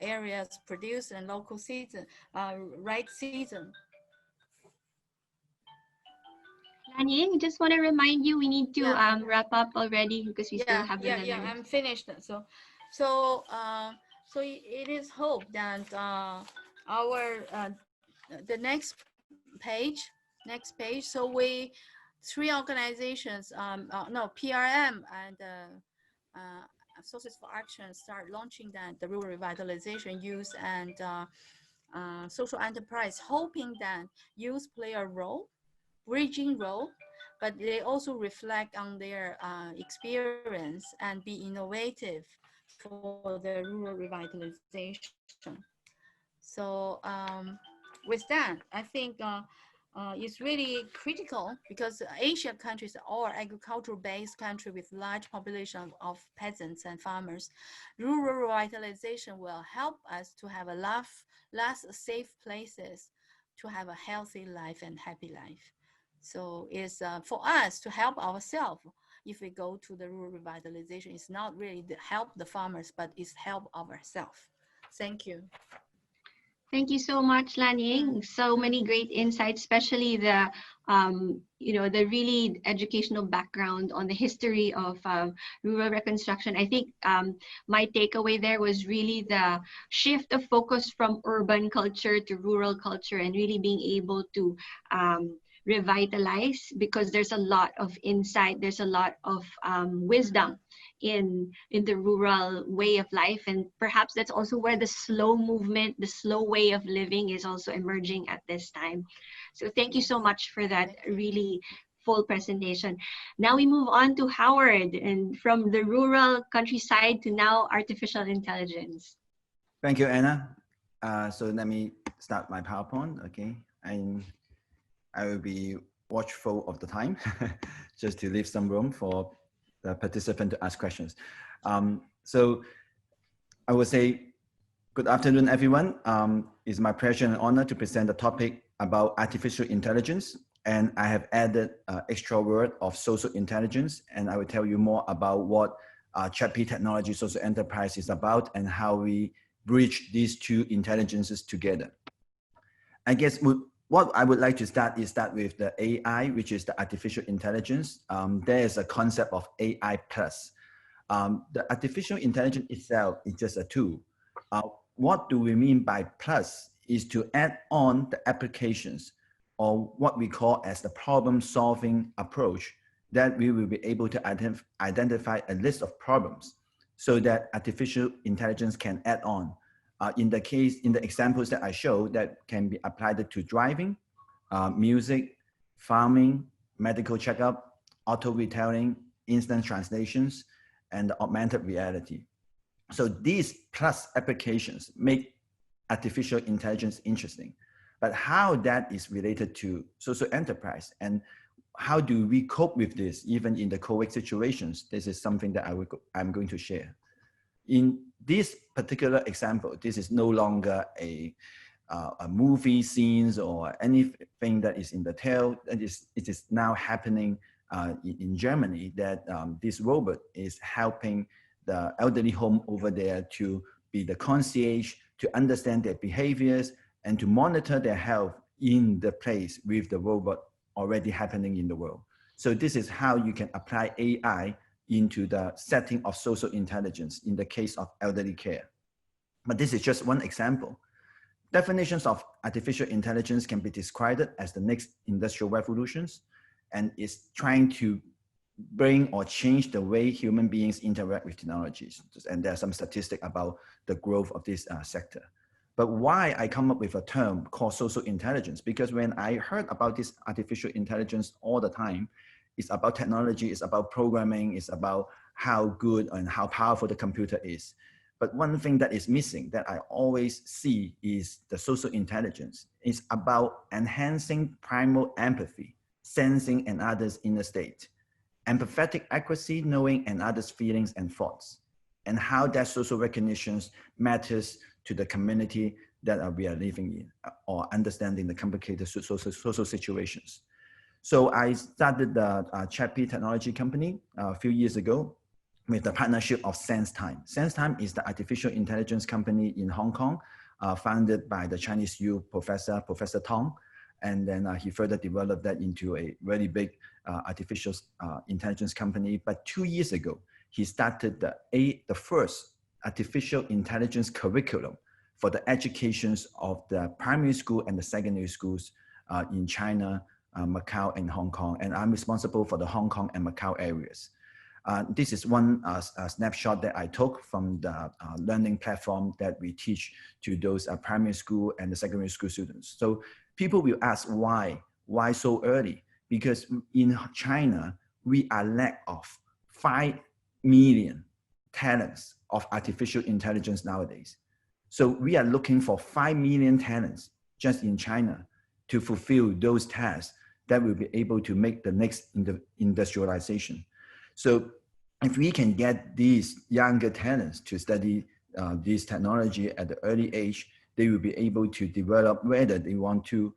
areas produce and local season, right season. Lanying, just want to remind you we need to Yeah. wrap up already because we still have another. Yeah, I'm finished. So it is hope that our the next page. So we three organizations, no, PRM and Sources for Action start launching that the rural revitalization youth and social enterprise, hoping that youth play a role, bridging role, but they also reflect on their experience and be innovative for the rural revitalization. So with that, I think it's really critical because Asia countries are all agricultural-based country with large population of peasants and farmers. Rural revitalization will help us to have a less safe places to have a healthy life and happy life. So it's for us to help ourselves. If we go to the rural revitalization, it's not really to help the farmers, but it's help ourselves. Thank you. Thank you so much, Lanying. So many great insights, especially the the really educational background on the history of rural reconstruction. I think my takeaway there was really the shift of focus from urban culture to rural culture and really being able to revitalize, because there's a lot of insight, there's a lot of wisdom in the rural way of life, and perhaps that's also where the slow movement, the slow way of living is also emerging at this time. So thank you so much for that really full presentation. Now we move on to Howard, and from the rural countryside to now artificial intelligence. Thank you, Anna. So let me start my PowerPoint, okay? I will be watchful of the time just to leave some room for the participant to ask questions. So I will say, good afternoon, everyone. It's my pleasure and honor to present the topic about artificial intelligence. And I have added extra word of social intelligence. And I will tell you more about what ChatP technology social enterprise is about and how we bridge these two intelligences together. I guess what I would like to start with the AI, which is the artificial intelligence. There is a concept of AI plus. The artificial intelligence itself is just a tool. What do we mean by plus is to add on the applications or what we call as the problem-solving approach that we will be able to identify a list of problems so that artificial intelligence can add on. In the examples that I show, that can be applied to driving, music, farming, medical checkup, auto retailing, instant translations, and augmented reality. So these plus applications make artificial intelligence interesting. But how that is related to social enterprise and how do we cope with this even in the COVID situations? This is something that I'm going to share. In this particular example, this is no longer a movie scenes or anything that is in the tale. It is now happening in Germany that this robot is helping the elderly home over there to be the concierge, to understand their behaviors and to monitor their health in the place with the robot already happening in the world. So this is how you can apply AI into the setting of social intelligence in the case of elderly care. But this is just one example. Definitions of artificial intelligence can be described as the next industrial revolutions, and is trying to bring or change the way human beings interact with technologies. And there are some statistics about the growth of this sector. But why I come up with a term called social intelligence? Because when I heard about this artificial intelligence all the time, it's about technology, it's about programming, it's about how good and how powerful the computer is. But one thing that is missing that I always see is the social intelligence. It's about enhancing primal empathy, sensing an other's inner state, empathetic accuracy, knowing an other's feelings and thoughts, and how that social recognition matters to the community that we are living in, or understanding the complicated social situations. So I started the Chappy technology company a few years ago with the partnership of SenseTime. SenseTime is the artificial intelligence company in Hong Kong, founded by the Chinese U Professor Tong. And then he further developed that into a very big artificial intelligence company. But 2 years ago, he started the first artificial intelligence curriculum for the educations of the primary school and the secondary schools in China, Macau, and Hong Kong. And I'm responsible for the Hong Kong and Macau areas. This is one snapshot that I took from the learning platform that we teach to those primary school and the secondary school students. So people will ask why so early? Because in China, we are lack of 5 million talents of artificial intelligence nowadays. So we are looking for 5 million talents just in China to fulfill those tasks that will be able to make the next industrialization. So if we can get these younger talents to study this technology at the early age, they will be able to develop whether they want to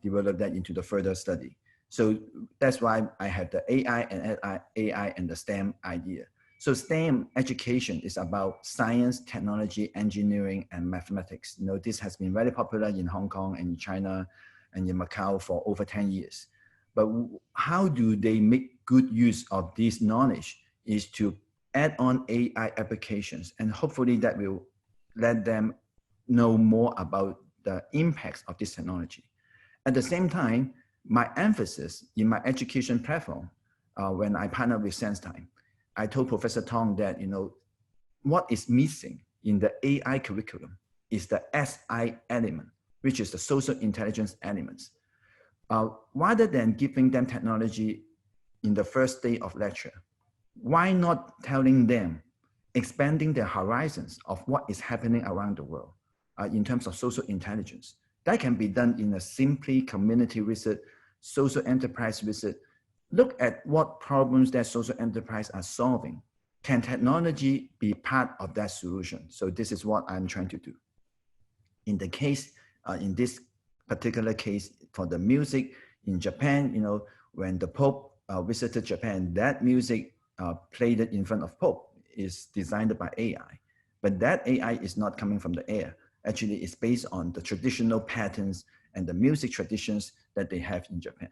develop that into the further study. So that's why I have the AI and the STEM idea. So STEM education is about science, technology, engineering, and mathematics. You know, this has been very popular in Hong Kong and in China and in Macau for over 10 years. But how do they make good use of this knowledge is to add on AI applications, and hopefully that will let them know more about the impacts of this technology. At the same time, my emphasis in my education platform, when I partnered with SenseTime, I told Professor Tong that, you know, what is missing in the AI curriculum is the SI element, which is the social intelligence elements. Rather than giving them technology in the first day of lecture, why not telling them, expanding their horizons of what is happening around the world in terms of social intelligence? That can be done in a simply community visit, social enterprise visit. Look at what problems that social enterprise are solving. Can technology be part of that solution? So this is what I'm trying to do. In the case, in this particular case for the music in Japan, you know, when the Pope visited Japan, that music played in front of Pope is designed by AI. But that AI is not coming from the air. Actually, it's based on the traditional patterns and the music traditions that they have in Japan.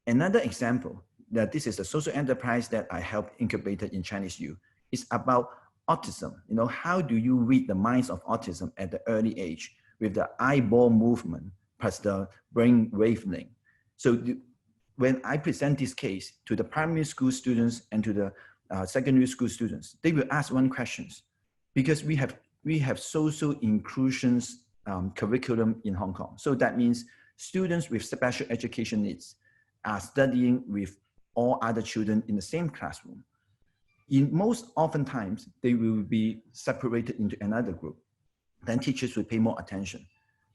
Another example that this is a social enterprise that I helped incubated in Chinese U is about autism. You know, how do you read the minds of autism at the early age with the eyeball movement plus the brain wavelength? So when I present this case to the primary school students and to the secondary school students, they will ask one question, because we have social inclusions curriculum in Hong Kong. So that means students with special education needs are studying with all other children in the same classroom. In most oftentimes, they will be separated into another group. Then teachers will pay more attention.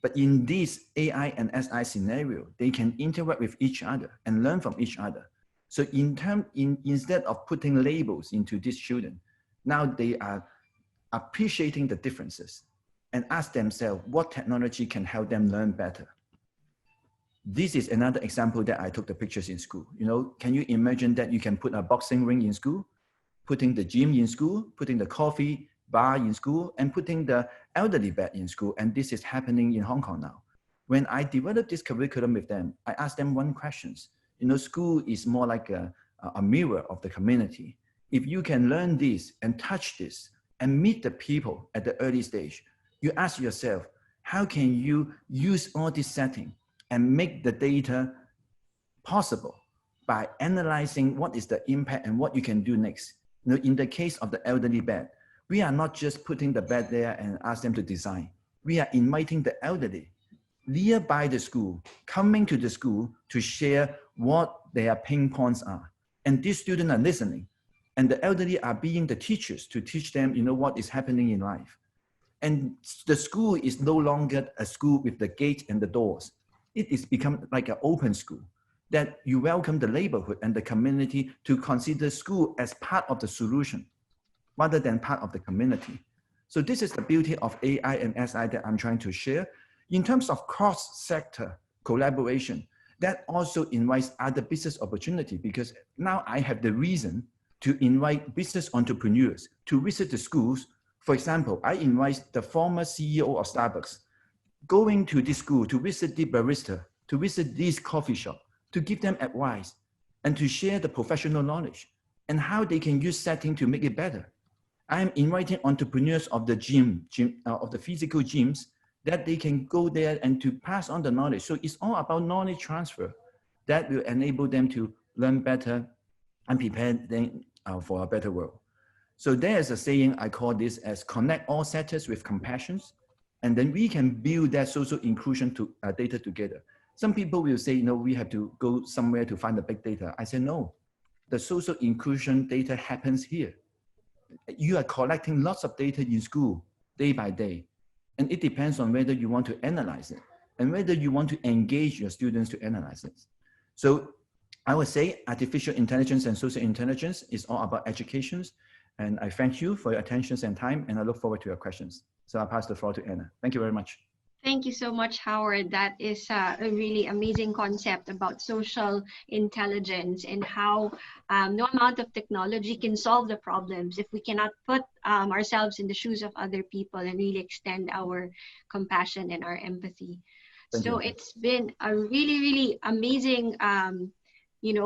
But in this AI and SI scenario, they can interact with each other and learn from each other. So instead of putting labels into these children, now they are appreciating the differences and ask themselves what technology can help them learn better. This is another example that I took the pictures in school. You know, can you imagine that you can put a boxing ring in school, putting the gym in school, putting the coffee bar in school, and putting the elderly bed in school? And this is happening in Hong Kong now. When I developed this curriculum with them, I asked them one question. You know, school is more like a mirror of the community. If you can learn this and touch this and meet the people at the early stage, you ask yourself, how can you use all this setting and make the data possible by analyzing what is the impact and what you can do next? You know, in the case of the elderly bed, we are not just putting the bed there and ask them to design. we are inviting the elderly nearby the school, coming to the school to share what their pain points are. And these students are listening. And the elderly are being the teachers to teach them, what is happening in life. And the school is no longer a school with the gate and the doors. It is become like an open school that you welcome the neighborhood and the community to consider school as part of the solution rather than part of the community. So this is the beauty of AI and SI that I'm trying to share. In terms of cross-sector collaboration, that also invites other business opportunity, because now I have the reason to invite business entrepreneurs to visit the schools. For example, I invite the former CEO of Starbucks going to this school to visit the barista, to visit this coffee shop, to give them advice and to share the professional knowledge and how they can use setting to make it better. I am inviting entrepreneurs of the of the physical gyms, that they can go there and to pass on the knowledge. So it's all about knowledge transfer that will enable them to learn better and prepare them for a better world. So there's a saying, I call this as connect all sectors with compassion, and then we can build that social inclusion to data together. Some people will say, we have to go somewhere to find the big data. I say, no, the social inclusion data happens here. You are collecting lots of data in school day by day, and it depends on whether you want to analyze it and whether you want to engage your students to analyze it. So I would say artificial intelligence and social intelligence is all about education. And I thank you for your attention and time, and I look forward to your questions. So I'll pass the floor to Anna. Thank you very much. Thank you so much, Howard. That is a really amazing concept about social intelligence and how no amount of technology can solve the problems if we cannot put ourselves in the shoes of other people and really extend our compassion and our empathy. Thank so you. It's been a really, really amazing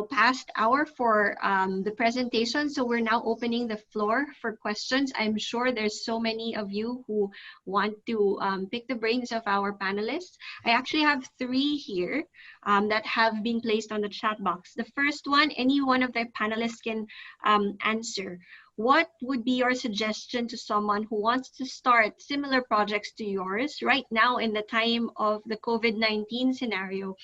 past hour for the presentation. So we're now opening the floor for questions. I'm sure there's so many of you who want to pick the brains of our panelists. I actually have 3 here that have been placed on the chat box. The first one, any one of the panelists can answer. What would be your suggestion to someone who wants to start similar projects to yours right now in the time of the COVID-19 scenario?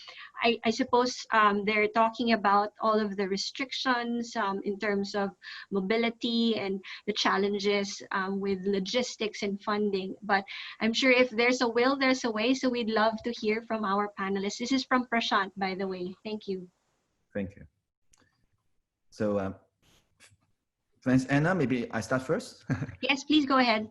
I suppose they're talking about all of the restrictions in terms of mobility and the challenges with logistics and funding. But I'm sure if there's a will, there's a way. So we'd love to hear from our panelists. This is from Prashant, by the way. Thank you. Thank you. So, thanks, Anna. Maybe I start first. Yes, please go ahead.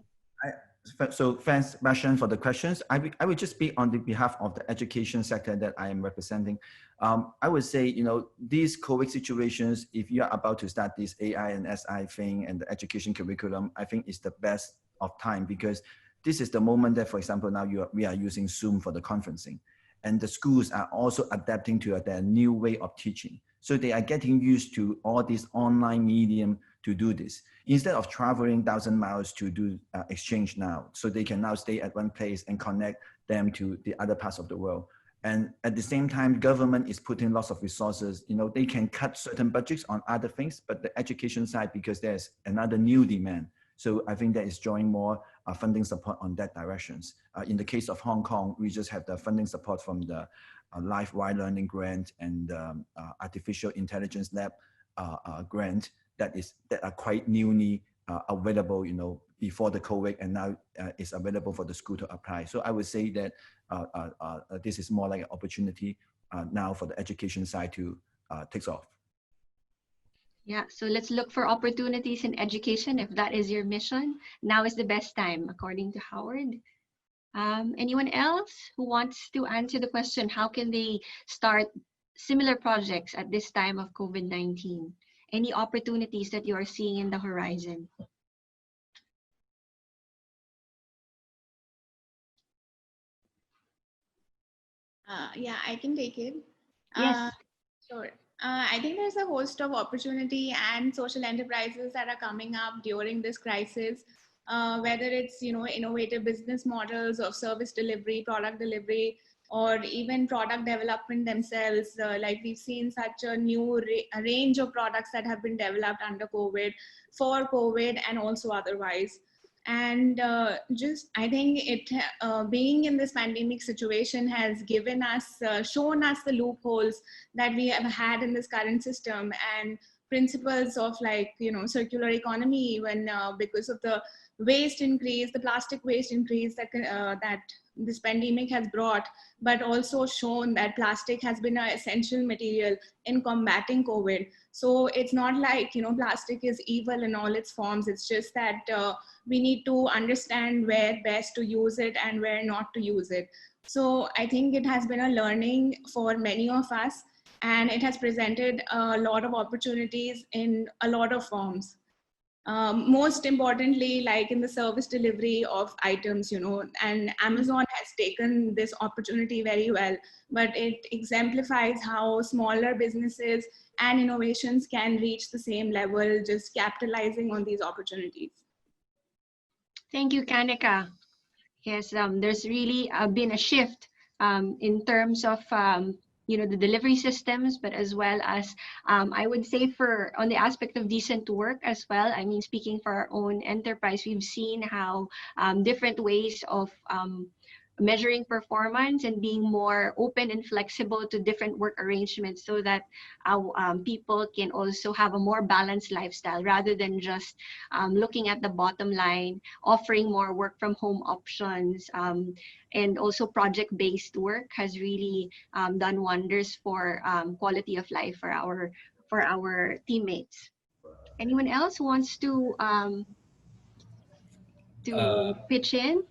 So thanks, Bashan, for the questions. I would just speak on the behalf of the education sector that I am representing. I would say, these COVID situations, if you are about to start this AI and SI thing and the education curriculum, I think it's the best of time, because this is the moment that, for example, now we are using Zoom for the conferencing, and the schools are also adapting to their new way of teaching. So they are getting used to all this online medium to do this, instead of traveling 1,000 miles to do exchange now. So they can now stay at one place and connect them to the other parts of the world. And at the same time, government is putting lots of resources. They can cut certain budgets on other things, but the education side, because there's another new demand. So I think that is drawing more funding support on that directions. In the case of Hong Kong, we just have the funding support from the Life Wide Learning Grant and Artificial Intelligence Lab grant that are quite newly available, before the COVID, and now is available for the school to apply. So I would say that this is more like an opportunity now for the education side to take off. Yeah, so let's look for opportunities in education. If that is your mission, now is the best time, according to Howard. Anyone else who wants to answer the question, how can they start similar projects at this time of COVID-19? Any opportunities that you are seeing in the horizon? Yeah, I can take it. Yes. Sure. I think there's a host of opportunity and social enterprises that are coming up during this crisis, whether it's, innovative business models of service delivery, product delivery, or even product development themselves. Like we've seen such a new range of products that have been developed under COVID, for COVID, and also otherwise. And just, I think it being in this pandemic situation has given us, shown us the loopholes that we have had in this current system, and principles of, like, you know, circular economy, when because of the waste increase, the plastic waste increase that that this pandemic has brought, but also shown that plastic has been an essential material in combating COVID. So it's not like, you know, plastic is evil in all its forms. It's just that we need to understand where best to use it and where not to use it. So I think it has been a learning for many of us, and it has presented a lot of opportunities in a lot of forms. Most importantly, like in the service delivery of items, you know, and Amazon has taken this opportunity very well, but it exemplifies how smaller businesses and innovations can reach the same level, just capitalizing on these opportunities. Thank you, Kanika. Yes, there's really been a shift in terms of you know, the delivery systems, but as well as I would say for on the aspect of decent work as well. I mean, speaking for our own enterprise, we've seen how different ways of measuring performance and being more open and flexible to different work arrangements, so that our people can also have a more balanced lifestyle rather than just looking at the bottom line, offering more work from home options, and also project-based work has really done wonders for quality of life for our teammates. Anyone else who wants to pitch in?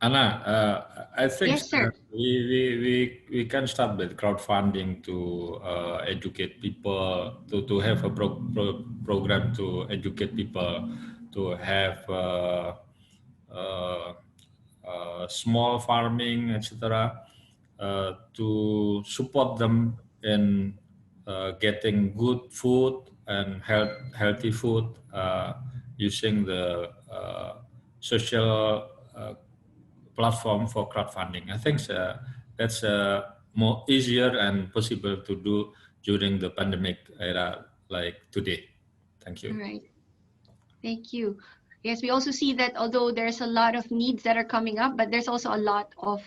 Anna, I think Yes, sir. we can start with crowdfunding to educate people, to have a program to educate people, to have small farming, etc., to support them in getting good food and healthy food using the social platform for crowdfunding. I think that's more easier and possible to do during the pandemic era like today. Thank you. All right. Thank you. Yes, we also see that although there's a lot of needs that are coming up, but there's also a lot of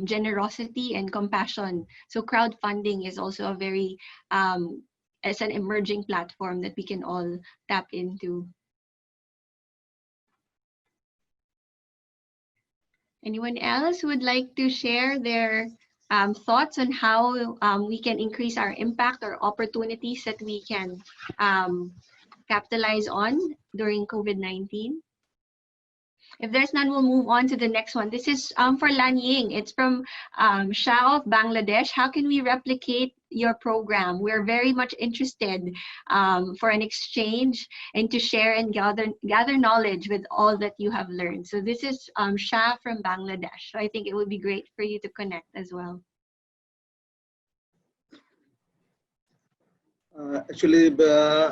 generosity and compassion. So crowdfunding is also a very, as an emerging platform that we can all tap into. Anyone else who would like to share their thoughts on how we can increase our impact or opportunities that we can capitalize on during COVID-19? If there's none, we'll move on to the next one. This is for Lan Ying. It's from Shah of Bangladesh. How can we replicate your program? We're very much interested for an exchange and to share and gather knowledge with all that you have learned. So this is Shah from Bangladesh. So I think it would be great for you to connect as well. Actually,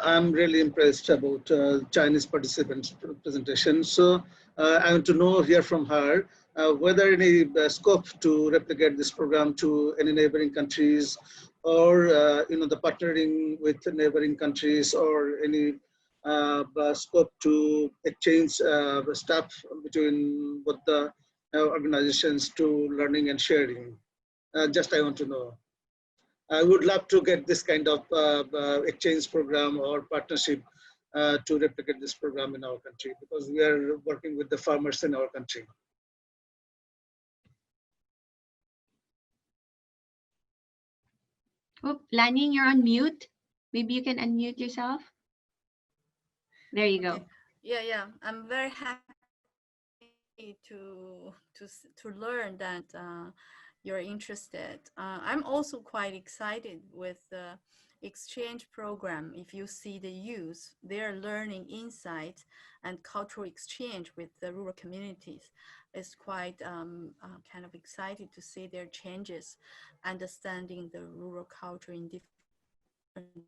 I'm really impressed about Chinese participants' presentation. So I want to know, hear from her, whether any scope to replicate this program to any neighboring countries, or you know, the partnering with neighboring countries, or any scope to exchange staff between both the organizations to learning and sharing. Just I want to know. I would love to get this kind of exchange program or partnership to replicate this program in our country, because we are working with the farmers in our country. Oh, Lan Ying, you're on mute. Maybe you can unmute yourself. There you go. Okay. Yeah. I'm very happy to learn that you're interested. I'm also quite excited with the exchange program. If you see the youth, they're learning insights and cultural exchange with the rural communities. It's quite kind of excited to see their changes, understanding the rural culture in different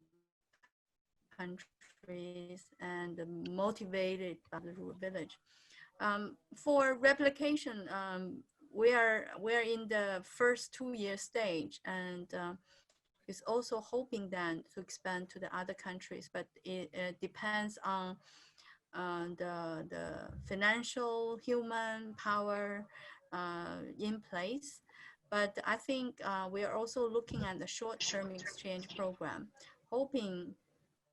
countries, and motivated by the rural village. For replication, we're in the first 2-year stage, and is also hoping then to expand to the other countries, but it depends on the financial, human power in place. But I think we are also looking at the short-term exchange program, hoping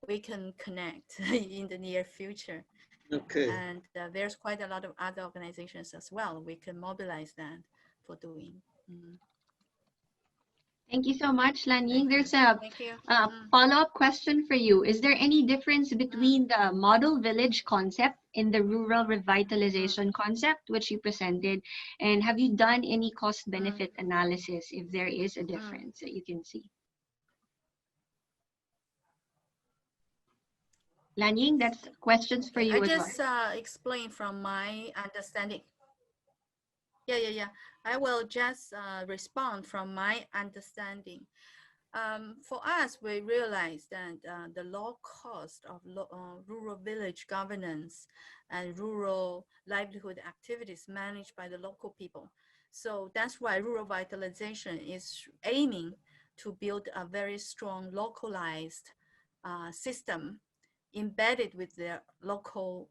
we can connect in the near future. Okay. And there's quite a lot of other organizations as well. We can mobilize that for doing. Mm. Thank you so much, Lanying. Thank you. There's a, Thank you. follow-up question for you. Is there any difference between the model village concept and the rural revitalization concept, which you presented? And have you done any cost-benefit analysis if there is a difference that you can see? Lanying, that's questions for Okay, you I as well. just explain from my understanding. Yeah. I will just respond from my understanding. For us, we realize that the low cost of rural village governance and rural livelihood activities managed by the local people. So that's why rural vitalization is aiming to build a very strong localized system embedded with their local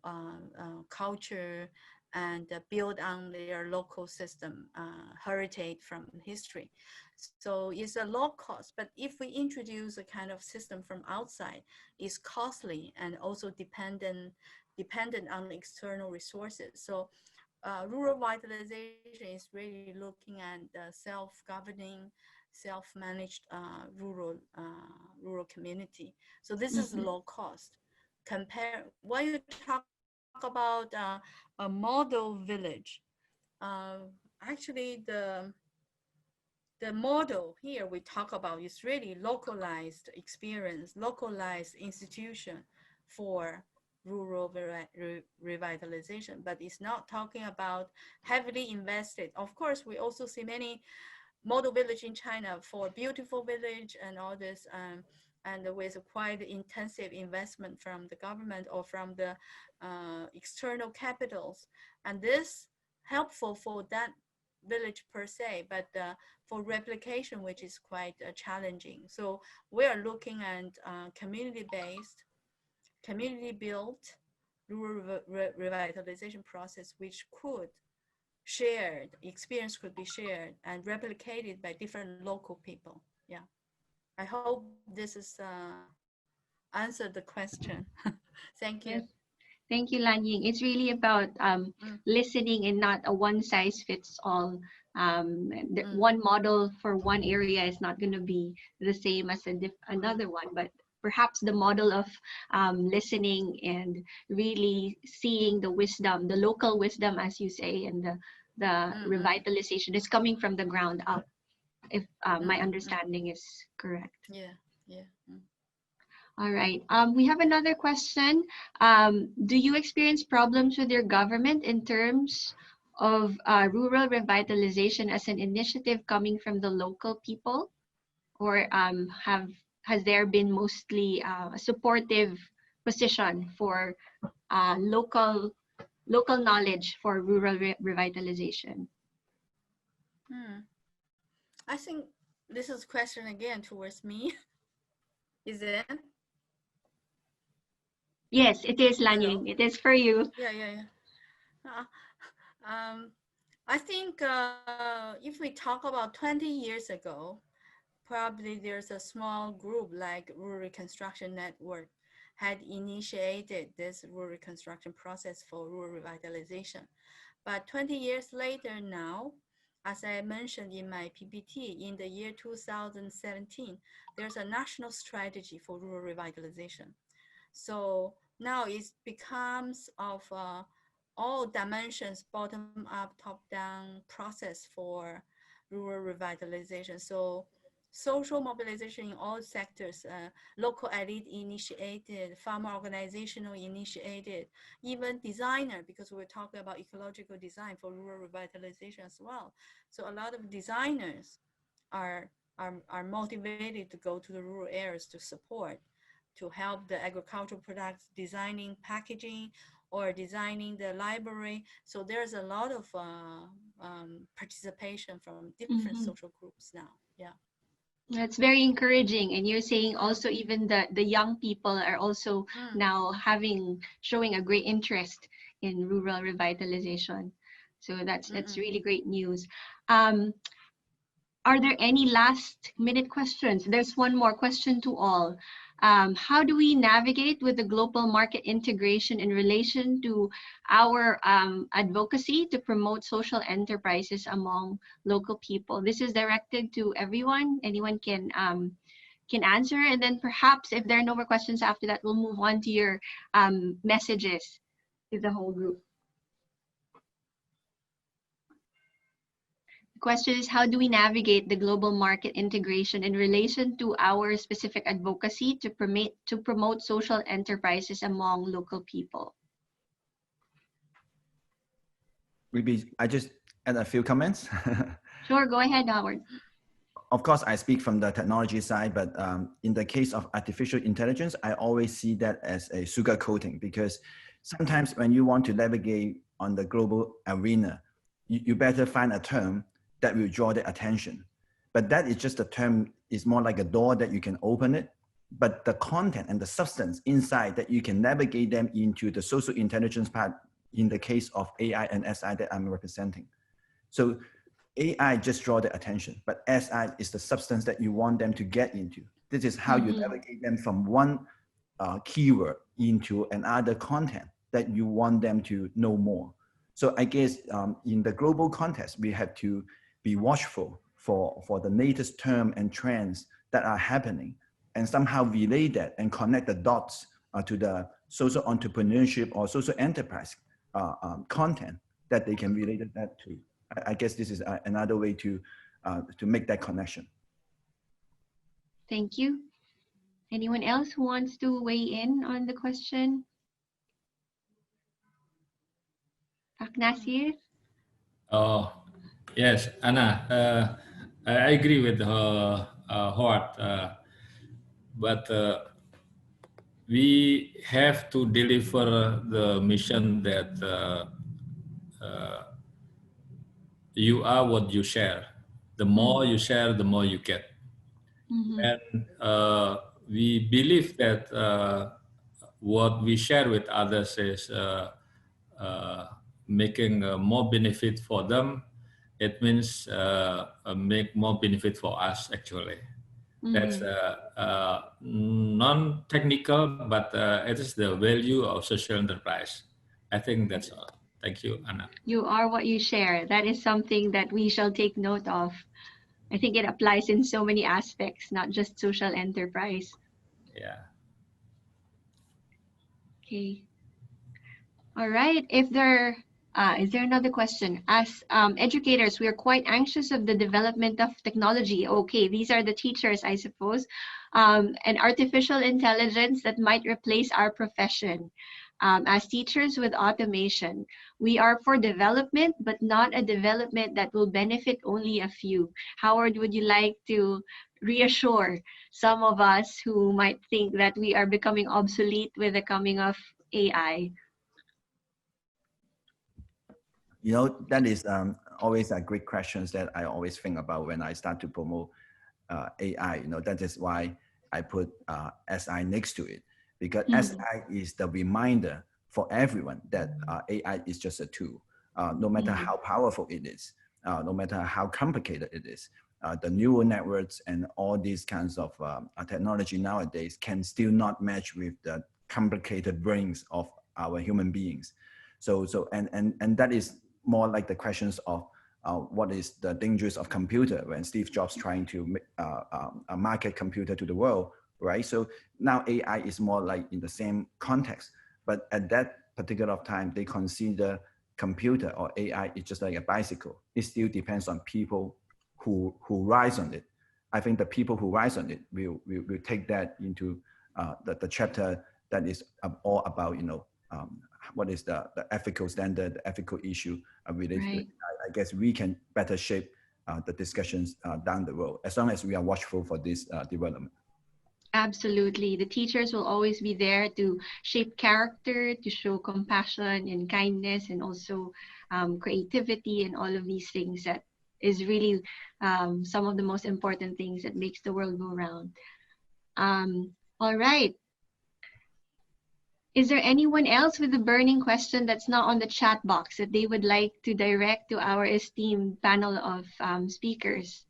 culture and build on their local system heritage from history. So it's a low cost, but if we introduce a kind of system from outside, it's costly and also dependent on external resources. So rural vitalization is really looking at the self-governing, self-managed rural community. So this is low cost. Compare when you talk about a model village, actually the model here we talk about is really localized experience, localized institution for rural revitalization, but it's not talking about heavily invested. Of course, we also see many model village in China for beautiful village and all this, and with quite intensive investment from the government or from the external capitals. And this helpful for that village per se, but for replication, which is quite challenging. So we are looking at community-based, community-built rural revitalization process, which could shared, experience could be shared and replicated by different local people. Yeah. I hope this is answered the question. Thank you. Yes. Thank you, Lanying. It's really about listening and not a one-size-fits-all. One model for one area is not going to be the same as another one, but perhaps the model of listening and really seeing the wisdom, the local wisdom, as you say, and the revitalization is coming from the ground up, if my understanding is correct. Yeah. All right. We have another question. Do you experience problems with your government in terms of rural revitalization as an initiative coming from the local people? Or has there been mostly a supportive position for local knowledge for rural revitalization? I think this is a question again towards me. Is it? Yes, it is, Lanying. It is for you. Yeah. I think if we talk about 20 years ago, probably there's a small group like Rural Reconstruction Network had initiated this rural reconstruction process for rural revitalization. But 20 years later now, as I mentioned in my PPT, in the year 2017, there's a national strategy for rural revitalization. So now it becomes of all dimensions, bottom up, top down process for rural revitalization. So social mobilization in all sectors, local elite initiated, farmer organizational initiated, even designer, because we're talking about ecological design for rural revitalization as well. So a lot of designers are motivated to go to the rural areas to support, to help the agricultural products designing, packaging, or designing the library. So there's a lot of participation from different social groups now. Yeah. That's very encouraging. And you're saying also even the young people are also now showing a great interest in rural revitalization. So that's really great news. Are there any last minute questions? There's one more question to all. How do we navigate with the global market integration in relation to our advocacy to promote social enterprises among local people? This is directed to everyone. Anyone can answer, and then perhaps if there are no more questions after that, we'll move on to your messages to the whole group. Question is, how do we navigate the global market integration in relation to our specific advocacy to promote social enterprises among local people? Maybe I just add a few comments. Sure, go ahead, Howard. Of course, I speak from the technology side, but in the case of artificial intelligence, I always see that as a sugar coating, because sometimes when you want to navigate on the global arena, you better find a term that will draw the attention. But that is just a term, it's more like a door that you can open it, but the content and the substance inside that you can navigate them into the social intelligence part in the case of AI and SI that I'm representing. So AI just draw the attention, but SI is the substance that you want them to get into. This is how you navigate them from one keyword into another content that you want them to know more. So I guess in the global context, we have to be watchful for the latest term and trends that are happening, and somehow relate that and connect the dots to the social entrepreneurship or social enterprise content that they can relate that to. I guess this is another way to make that connection. Thank you. Anyone else who wants to weigh in on the question? Nasyith? Oh, yes, Anna, I agree with Howard, but we have to deliver the mission that you are what you share. The more you share, the more you get. And we believe that what we share with others is making more benefit for them. It means make more benefit for us, actually. That's non-technical, but it is the value of social enterprise. I think that's all. Thank you, Anna. You are what you share. That is something that we shall take note of. I think it applies in so many aspects, not just social enterprise. Yeah. Okay. All right. Is there another question? As educators, we are quite anxious of the development of technology. Okay, these are the teachers, I suppose, and artificial intelligence that might replace our profession. As teachers with automation, we are for development, but not a development that will benefit only a few. Howard, would you like to reassure some of us who might think that we are becoming obsolete with the coming of AI? You know, that is always a great questions that I always think about when I start to promote AI. You know, that is why I put SI next to it, because SI is the reminder for everyone that AI is just a tool. No matter how powerful it is, no matter how complicated it is, the neural networks and all these kinds of technology nowadays can still not match with the complicated brains of our human beings. So that is more like the questions of what is the dangers of computer when Steve Jobs trying to market computer to the world, right? So now AI is more like in the same context, but at that particular time, they consider computer or AI is just like a bicycle. It still depends on people who rise on it. I think the people who rise on it will take that into the chapter that is all about, you know, what is the ethical standard, the ethical issue related to it. I guess we can better shape the discussions down the road, as long as we are watchful for this development. Absolutely. The teachers will always be there to shape character, to show compassion and kindness, and also creativity and all of these things that is really some of the most important things that makes the world go round. All right. Is there anyone else with a burning question that's not on the chat box that they would like to direct to our esteemed panel of speakers?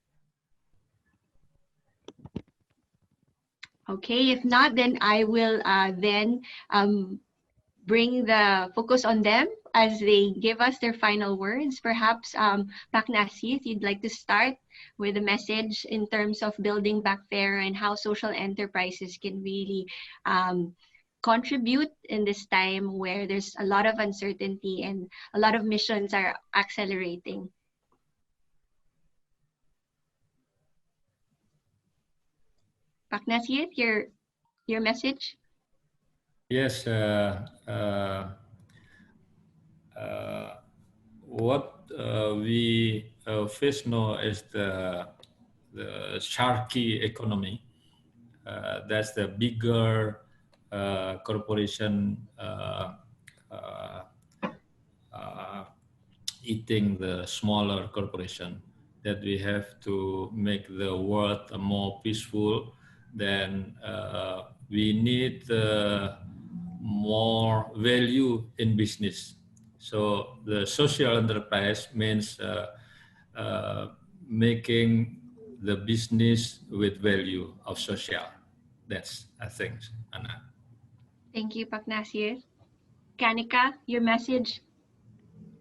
Okay, if not, then I will bring the focus on them as they give us their final words. Perhaps, Nasyith, you'd like to start with a message in terms of building back fair and how social enterprises can really contribute in this time where there's a lot of uncertainty and a lot of missions are accelerating. Nasyith, your message? Yes, what we face now is the sharky economy. That's the bigger corporation eating the smaller corporation. That we have to make the world more peaceful. Then we need more value in business. So the social enterprise means making the business with value of social. That's, I think, Anna. Thank you, Nasyith. Kanika, your message?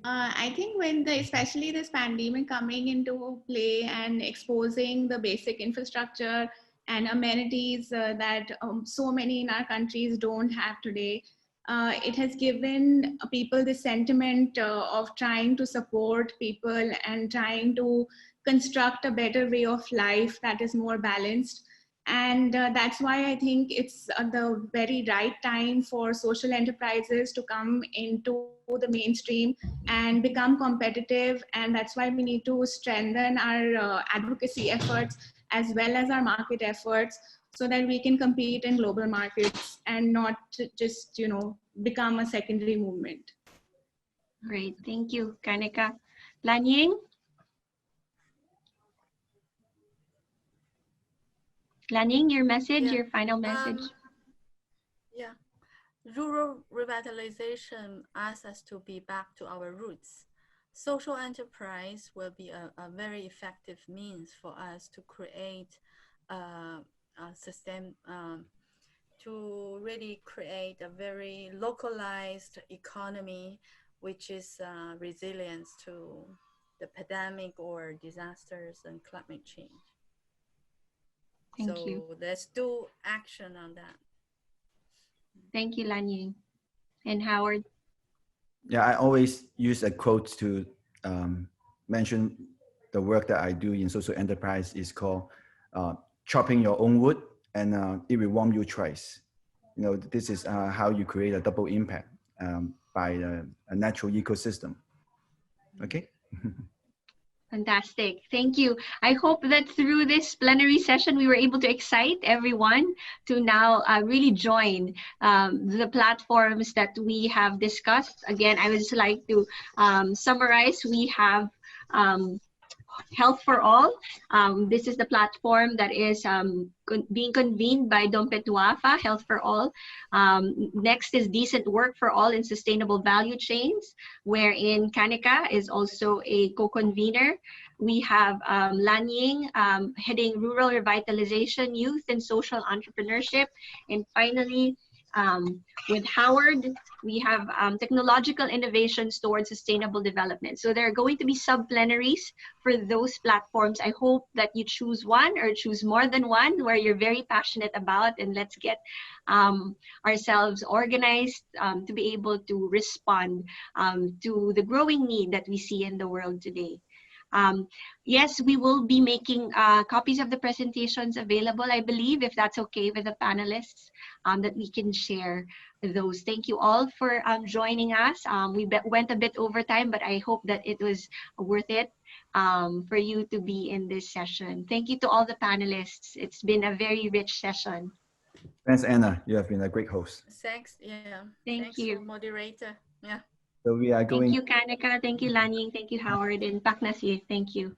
I think when especially this pandemic coming into play and exposing the basic infrastructure and amenities that so many in our countries don't have today, it has given people the sentiment of trying to support people and trying to construct a better way of life that is more balanced. And that's why I think it's the very right time for social enterprises to come into the mainstream and become competitive. And that's why we need to strengthen our advocacy efforts as well as our market efforts so that we can compete in global markets and not just, become a secondary movement. Great, thank you, Kanika. Lanying? Lanying, your message, your final message? Yeah. Rural revitalization asks us to be back to our roots. Social enterprise will be a very effective means for us to create a system, to really create a very localized economy, which is resilient to the pandemic or disasters and climate change. Thank you. Let's do action on that. Thank you, Lanying. And Howard? Yeah, I always use a quote to mention the work that I do in social enterprise is called chopping your own wood, and it will warm you twice. This is how you create a double impact by a natural ecosystem. Okay. Fantastic. Thank you. I hope that through this plenary session, we were able to excite everyone to now really join the platforms that we have discussed. Again, I would just like to summarize. We have Health for All. This is the platform that is being convened by Dompet Dhuafa, Health for All. Next is Decent Work for All in Sustainable Value Chains, wherein Kanika is also a co-convener. We have Lanying heading Rural Revitalization, Youth and Social Entrepreneurship. And finally, with Howard, we have technological innovations towards sustainable development. So there are going to be sub-plenaries for those platforms. I hope that you choose one or choose more than one where you're very passionate about, and let's get ourselves organized to be able to respond to the growing need that we see in the world today. Yes, we will be making copies of the presentations available, I believe, if that's okay with the panelists, that we can share those. Thank you all for joining us. We went a bit over time, but I hope that it was worth it for you to be in this session. Thank you to all the panelists. It's been a very rich session. Thanks, Anna. You have been a great host. Thanks. Yeah. Thank Thanks you. for moderator. Yeah. So we are going. Thank you, Kanika. Thank you, Lanying. Thank you, Howard. And Pak Nasyith, thank you.